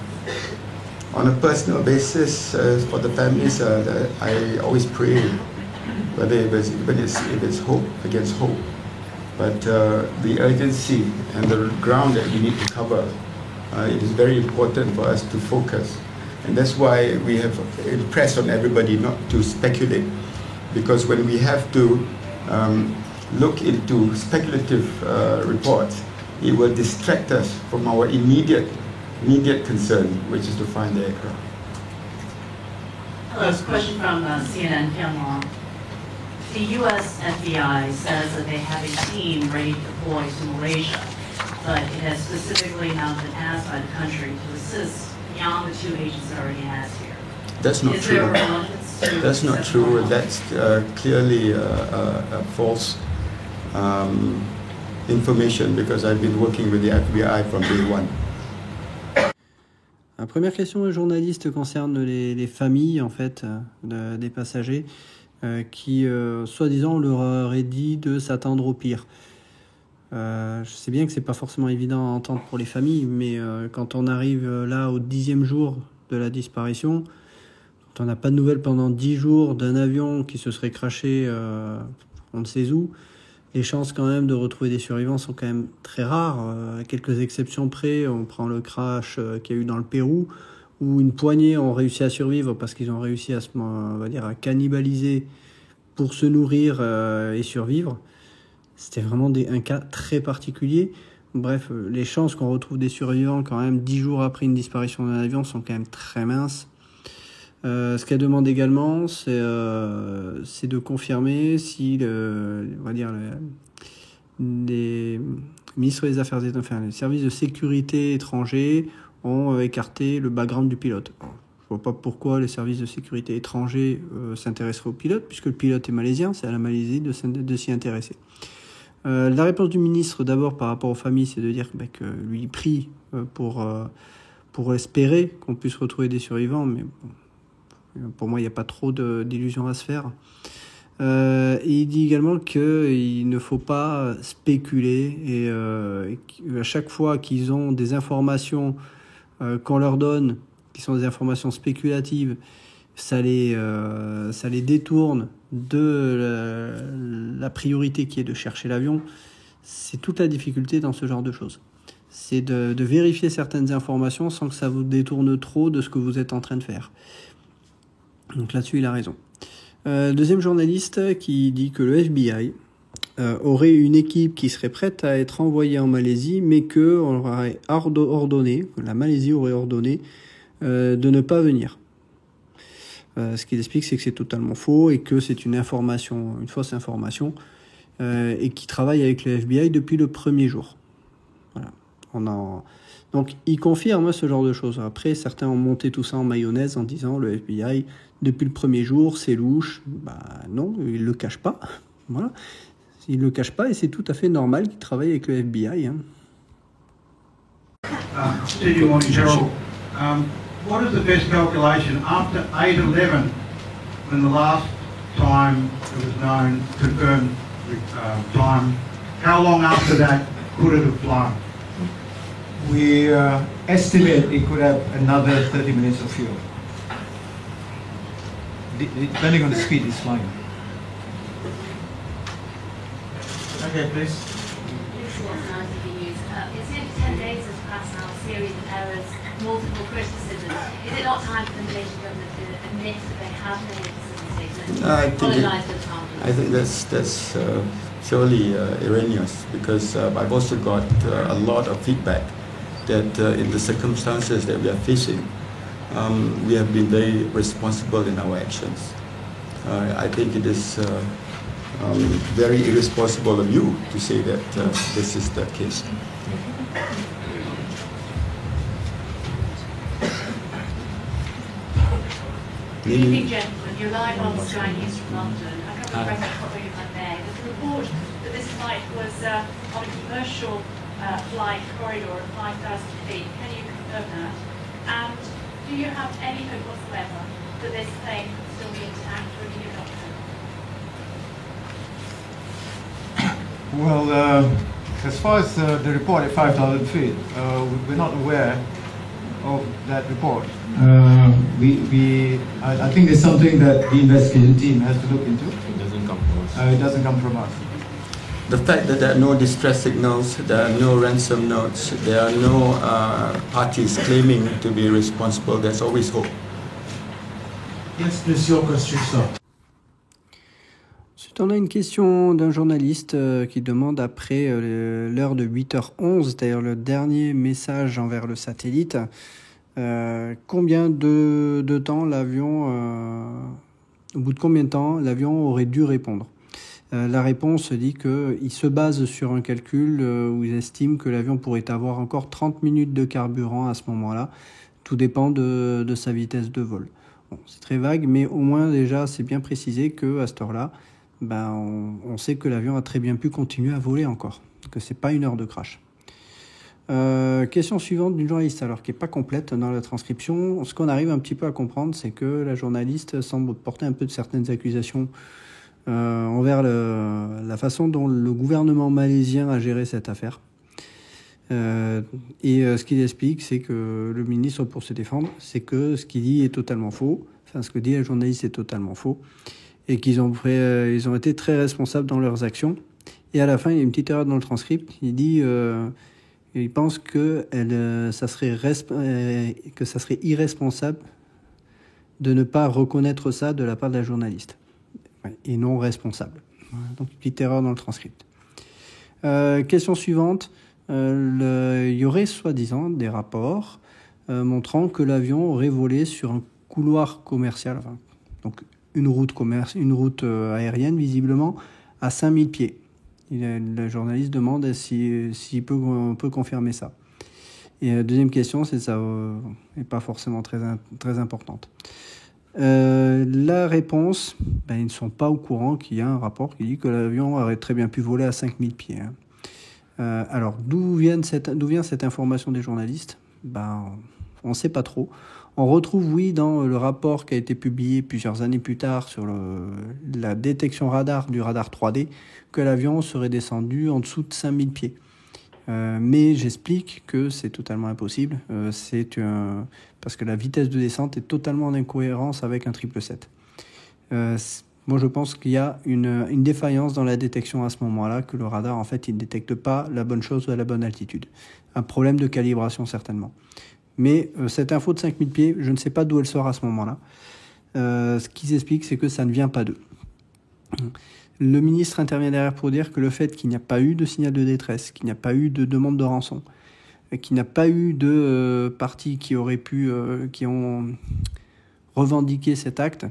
On a personal basis, for the families, I always pray, whether if it's hope against hope. But the urgency and the ground that we need to cover, it is very important for us to focus. And that's why we have impressed on everybody not to speculate. Because when we have to look into speculative reports, it will distract us from our immediate concern, which is to find the aircraft. Hello, question from CNN, Pyongyang. The U.S. FBI says that they have a team ready to deploy to Malaysia, but it has specifically not been asked by the country to assist beyond the 2 agents it already has here. That's not Is true. there a reluctance to That's not true. That's clearly a false information, because I've been working with the FBI from day one. La première question du journaliste concerne les familles en fait des passagers qui soi-disant leur auraient dit de s'attendre au pire. Je sais bien que c'est pas forcément évident à entendre pour les familles, mais quand on arrive là au 10e jour de la disparition, quand on n'a pas de nouvelles pendant 10 jours d'un avion qui se serait crashé on ne sait où, les chances quand même de retrouver des survivants sont quand même très rares. À quelques exceptions près, on prend le crash qu'il y a eu dans le Pérou, où une poignée ont réussi à survivre parce qu'ils ont réussi à cannibaliser pour se nourrir et survivre. C'était vraiment un cas très particulier. Bref, les chances qu'on retrouve des survivants quand même 10 jours après une disparition d'un avion sont quand même très minces. Ce qu'elle demande également, c'est de confirmer si les ministres des Affaires étrangères, enfin, les services de sécurité étrangers ont écarté le background du pilote. Je ne vois pas pourquoi les services de sécurité étrangers s'intéresseraient au pilote, puisque le pilote est malaisien, c'est à la Malaisie de s'y intéresser. La réponse du ministre, d'abord par rapport aux familles, c'est de dire que lui prie pour espérer qu'on puisse retrouver des survivants, mais bon, pour moi, il n'y a pas trop d'illusions à se faire. Et il dit également qu'il ne faut pas spéculer et à chaque fois qu'ils ont des informations qu'on leur donne, qui sont des informations spéculatives, ça les détourne de la priorité qui est de chercher l'avion. C'est toute la difficulté dans ce genre de choses. C'est de vérifier certaines informations sans que ça vous détourne trop de ce que vous êtes en train de faire. Donc là-dessus, il a raison. Deuxième journaliste qui dit que le FBI aurait une équipe qui serait prête à être envoyée en Malaisie, mais que on aurait ordonné, la Malaisie aurait ordonné de ne pas venir. Ce qu'il explique, c'est que c'est totalement faux et que c'est une fausse information, et qui travaille avec le FBI depuis le premier jour. Voilà. Donc, il confirme ce genre de choses. Après, certains ont monté tout ça en mayonnaise en disant le FBI, depuis le premier jour, c'est louche. Bah non, il le cache pas. Voilà. Il le cache pas et c'est tout à fait normal qu'il travaille avec le FBI. Hein. Good morning, Gerald. What is the best calculation after 8/11, when the last time it was known, confirmed time? How long after that could it have flown? We estimate it could have another 30 minutes of fuel, depending on the speed it's flying. Okay, please. It seems 10 days has passed now, a series of errors, multiple criticisms. Is it not time for the Malaysian government to admit that they have made a decision? I think that's surely erroneous, because I've also got a lot of feedback that in the circumstances that we are facing, we have been very responsible in our actions. I think it is very irresponsible of you to say that this is the case. Good evening, gentlemen. You're live on Sky News from London. A couple of questions for you, if I may. There's a report that this flight was on a commercial flight corridor of 5,000 feet. Can you confirm that? And do you have any hope whatsoever that this plane could still be intact, or do you not know? Well, as far as the report at 5,000 feet, we're not aware of that report. I think it's something that the investigation team has to look into. It doesn't come from us. It doesn't come from us. The fact that there are no distress signals, there are no ransom notes, there are no parties claiming to be responsible, there's always hope. Yes, please, your question, sir. Ensuite, on a une question d'un journaliste qui demande, après l'heure de 8h11, c'est-à-dire le dernier message envers le satellite, combien de temps l'avion, au bout de combien de temps l'avion aurait dû répondre. La réponse dit qu'il se base sur un calcul où ils estiment que l'avion pourrait avoir encore 30 minutes de carburant à ce moment-là. Tout dépend de sa vitesse de vol. Bon, c'est très vague, mais au moins déjà c'est bien précisé qu'à cette heure-là, on sait que l'avion a très bien pu continuer à voler encore, que c'est pas une heure de crash. Question suivante d'une journaliste, alors qui n'est pas complète dans la transcription. Ce qu'on arrive un petit peu à comprendre, c'est que la journaliste semble porter un peu de certaines accusations envers la façon dont le gouvernement malaisien a géré cette affaire. Ce qu'il explique, c'est que le ministre, pour se défendre, c'est que ce qu'il dit est totalement faux. Enfin, ce que dit la journaliste est totalement faux. Et qu'ils ont été très responsables dans leurs actions. Et à la fin, il y a une petite erreur dans le transcript. Il dit, il pense que ça serait irresponsable de ne pas reconnaître ça de la part de la journaliste. Et non responsable. Voilà, donc, petite erreur dans le transcript. Question suivante. Il y aurait soi-disant des rapports montrant que l'avion aurait volé sur un couloir commercial, donc une route aérienne visiblement, à 5000 pieds. La journaliste demande s'il on peut confirmer ça. Et deuxième question, c'est ça n'est pas forcément très importante. La réponse, ils ne sont pas au courant qu'il y a un rapport qui dit que l'avion aurait très bien pu voler à 5000 pieds. Alors, d'où vient cette information des journalistes ? On ne sait pas trop. On retrouve, oui, dans le rapport qui a été publié plusieurs années plus tard sur la détection radar du radar 3D, que l'avion serait descendu en dessous de 5000 pieds. Mais j'explique que c'est totalement impossible. Parce que la vitesse de descente est totalement en incohérence avec un 777. Moi, je pense qu'il y a une défaillance dans la détection à ce moment-là, que le radar, en fait, il ne détecte pas la bonne chose à la bonne altitude. Un problème de calibration, certainement. Mais cette info de 5000 pieds, je ne sais pas d'où elle sort à ce moment-là. Ce qu'ils expliquent, c'est que ça ne vient pas d'eux. Le ministre intervient derrière pour dire que le fait qu'il n'y a pas eu de signal de détresse, qu'il n'y a pas eu de demande de rançon, qu'il n'y a pas eu de partis qui auraient qui ont revendiqué cet acte,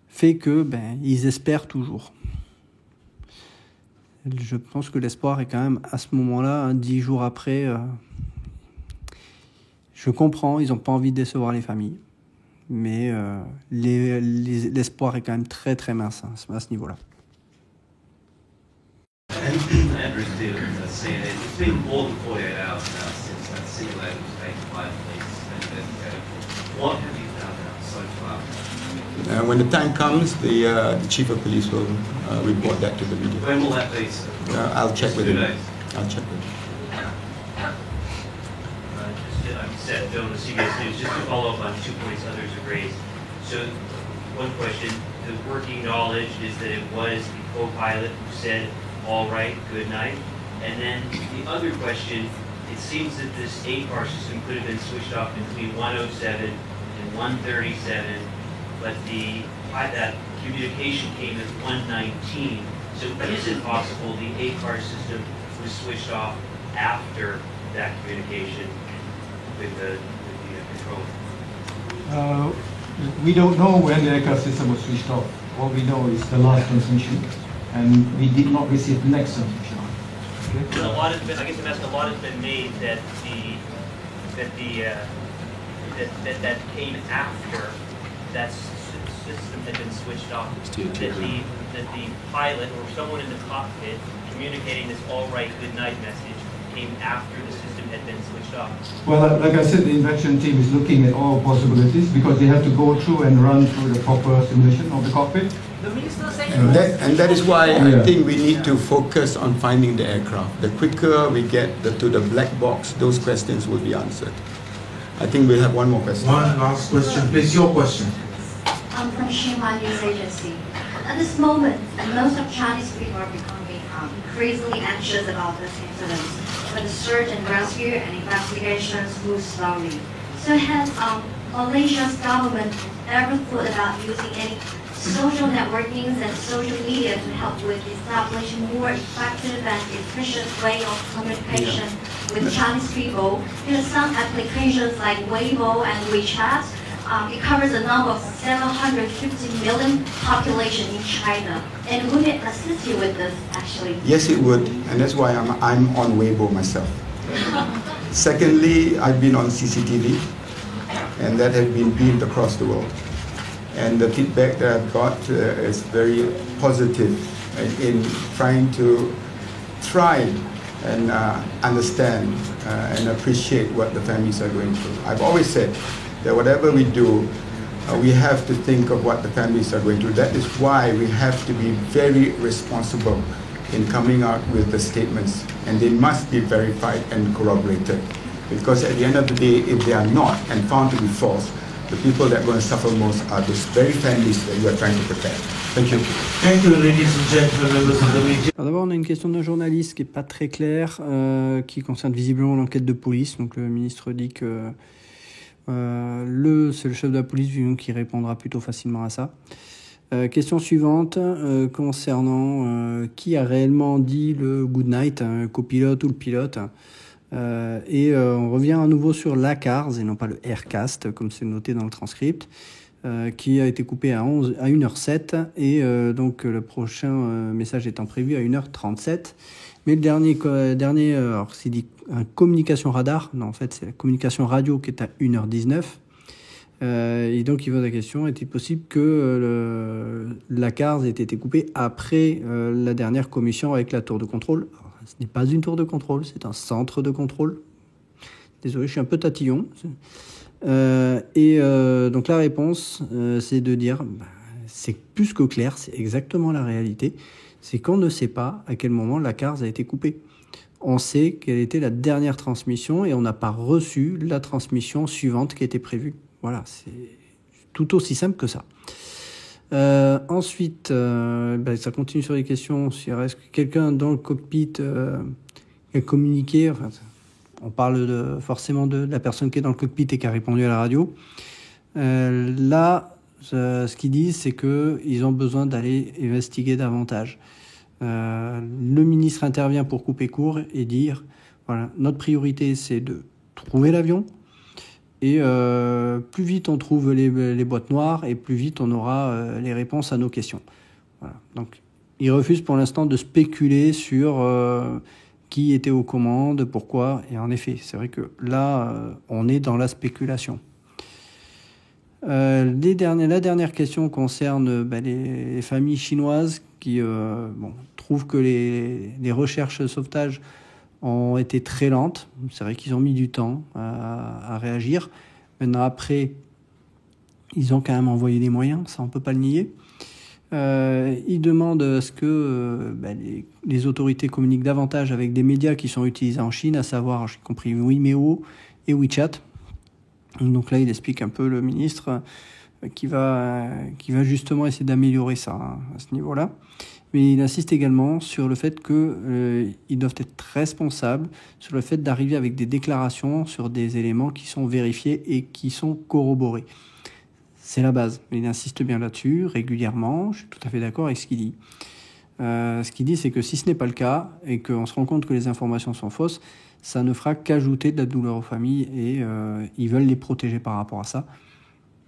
fait que ils espèrent toujours. Je pense que l'espoir est quand même à ce moment-là, 10 jours après. Je comprends, ils n'ont pas envie de décevoir les familles, mais l'espoir est quand même très très mince à ce niveau-là. Andrew Stevens, CNN. It's been more than 48 hours now since that simulator was taken by police and investigated. What have you found out so far? When the time comes, the chief of police will report that to the media. When will that be, sir? I'll check with him. 2 days. I'll check with him. Seth Jones, CBS News. Just to follow up on 2 points others have raised. So, one question: the working knowledge is that it was the co-pilot who said, "All right, good night." And then the other question: it seems that this ACAR system could have been switched off between 107 and 137, but that communication came at 119. So, is it possible the ACAR system was switched off after that communication with the controller? We don't know when the ACAR system was switched off. All we know is the last transmission, and we did not receive the next transmission. Okay? A lot has been, I guess a lot has been made that that came after that system had been switched off. That the pilot or someone in the cockpit communicating this "all right, good night" message came after the system had been switched off. Well, like I said, the invention team is looking at all possibilities because they have to go through and run through the proper simulation of the cockpit. And that is why I think we need to focus on finding the aircraft. The quicker we get to the black box, those questions will be answered. I think we'll have one more question. One last question, please. Your question. I'm from Xinhua News Agency. At this moment, most of Chinese people are becoming increasingly anxious about this incident, but the search and rescue and investigations move slowly. So has Malaysia's government ever thought about using any social networkings and social media to help with establishing more effective and efficient way of communication with Chinese people? Because some applications like Weibo and WeChat, it covers a number of 750 million population in China. And would it assist you with this, actually? Yes, it would, and that's why I'm on Weibo myself. Secondly, I've been on CCTV, and that has been beamed across the world. And the feedback that I've got is very positive in trying to and understand and appreciate what the families are going through. I've always said that whatever we do, we have to think of what the families are going through. That is why we have to be very responsible in coming out with the statements, and they must be verified and corroborated. Because at the end of the day, if they are not and found to be false, the people that are going to suffer most are those very families that you are trying to protect. Thank you. Thank you, ladies and gentlemen, members of the media. Alors d'abord, on a une question d'un journaliste qui n'est pas très claire, qui concerne visiblement l'enquête de police. Donc le ministre dit que c'est le chef de la police qui répondra plutôt facilement à ça. Question suivante, concernant qui a réellement dit le good night, copilote ou le pilote. On revient à nouveau sur l'ACARS et non pas le Aircast, comme c'est noté dans le transcript, qui a été coupé à 1h07 et donc le prochain message étant prévu à 1h37. Mais le dernier alors c'est dit communication radar, non en fait c'est la communication radio qui est à 1h19. Et donc il pose la question, est-il possible que l'ACARS ait été coupé après la dernière commission avec la tour de contrôle? Alors, ce n'est pas une tour de contrôle, c'est un centre de contrôle. Désolé, je suis un peu tatillon. Donc la réponse, c'est de dire, c'est plus que clair, c'est exactement la réalité. C'est qu'on ne sait pas à quel moment l'ACARS a été coupé. On sait quelle était la dernière transmission et on n'a pas reçu la transmission suivante qui était prévue. Voilà, c'est tout aussi simple que ça. Ensuite, ça continue sur les questions. S'il reste quelqu'un dans le cockpit qui a communiqué, enfin, on parle forcément de la personne qui est dans le cockpit et qui a répondu à la radio. Là, ce qu'ils disent, c'est qu'ils ont besoin d'aller investiguer davantage. Le ministre intervient pour couper court et dire, voilà, notre priorité c'est de trouver l'avion, et plus vite on trouve les boîtes noires, et plus vite on aura les réponses à nos questions. Voilà. Donc il refuse pour l'instant de spéculer sur qui était aux commandes, pourquoi, et en effet, c'est vrai que là, on est dans la spéculation. La dernière question concerne les familles chinoises qui trouvent que les recherches de sauvetage ont été très lentes. C'est vrai qu'ils ont mis du temps à réagir. Maintenant, après, ils ont quand même envoyé des moyens, ça on ne peut pas le nier. Ils demandent à ce que les autorités communiquent davantage avec des médias qui sont utilisés en Chine, à savoir, j'ai compris, Vimeo et WeChat. Donc là, il explique un peu, le ministre, qui va justement essayer d'améliorer ça à ce niveau-là. Mais il insiste également sur le fait qu'ils doivent être responsables sur le fait d'arriver avec des déclarations sur des éléments qui sont vérifiés et qui sont corroborés. C'est la base. Il insiste bien là-dessus, régulièrement. Je suis tout à fait d'accord avec ce qu'il dit. Ce qu'il dit, c'est que si ce n'est pas le cas et qu'on se rend compte que les informations sont fausses, ça ne fera qu'ajouter de la douleur aux familles et ils veulent les protéger par rapport à ça.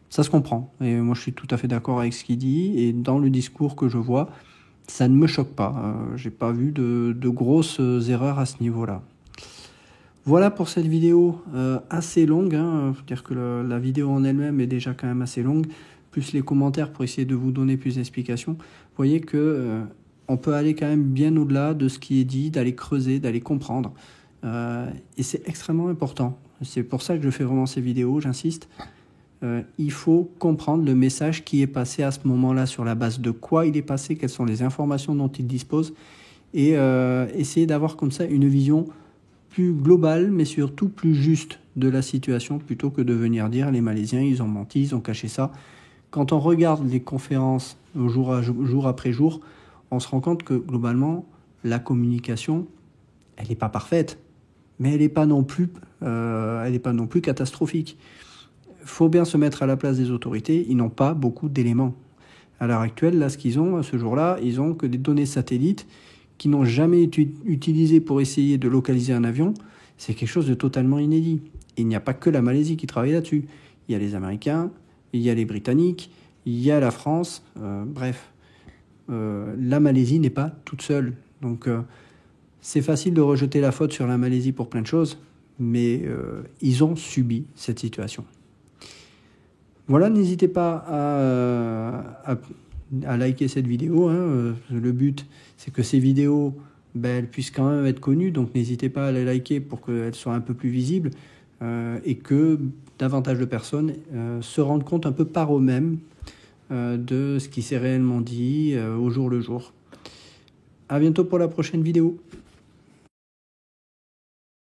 Ça se comprend. Et moi, je suis tout à fait d'accord avec ce qu'il dit. Et dans le discours que je vois, ça ne me choque pas. J'ai pas vu de grosses erreurs à ce niveau-là. Voilà pour cette vidéo assez longue. Faut dire que la vidéo en elle-même est déjà quand même assez longue, plus les commentaires pour essayer de vous donner plus d'explications. Vous voyez que on peut aller quand même bien au-delà de ce qui est dit, d'aller creuser, d'aller comprendre. Et c'est extrêmement important. C'est pour ça que je fais vraiment ces vidéos, j'insiste. Il faut comprendre le message qui est passé à ce moment-là, sur la base de quoi il est passé, quelles sont les informations dont il dispose, et essayer d'avoir comme ça une vision plus globale, mais surtout plus juste de la situation, plutôt que de venir dire les Malaisiens, ils ont menti, ils ont caché ça. Quand on regarde les conférences jour après jour, on se rend compte que globalement, la communication, elle n'est pas parfaite, mais elle n'est pas non plus catastrophique. Il faut bien se mettre à la place des autorités, ils n'ont pas beaucoup d'éléments. À l'heure actuelle, là, ce qu'ils ont, ce jour-là, ils ont que des données satellites qui n'ont jamais été utilisées pour essayer de localiser un avion. C'est quelque chose de totalement inédit. Il n'y a pas que la Malaisie qui travaille là-dessus. Il y a les Américains, il y a les Britanniques, il y a la France, bref. La Malaisie n'est pas toute seule. Donc, c'est facile de rejeter la faute sur la Malaisie pour plein de choses, mais ils ont subi cette situation. Voilà, n'hésitez pas à liker cette vidéo. Le but, c'est que ces vidéos, elles puissent quand même être connues, donc n'hésitez pas à les liker pour qu'elles soient un peu plus visibles et que davantage de personnes se rendent compte un peu par eux-mêmes de ce qui s'est réellement dit au jour le jour. À bientôt pour la prochaine vidéo.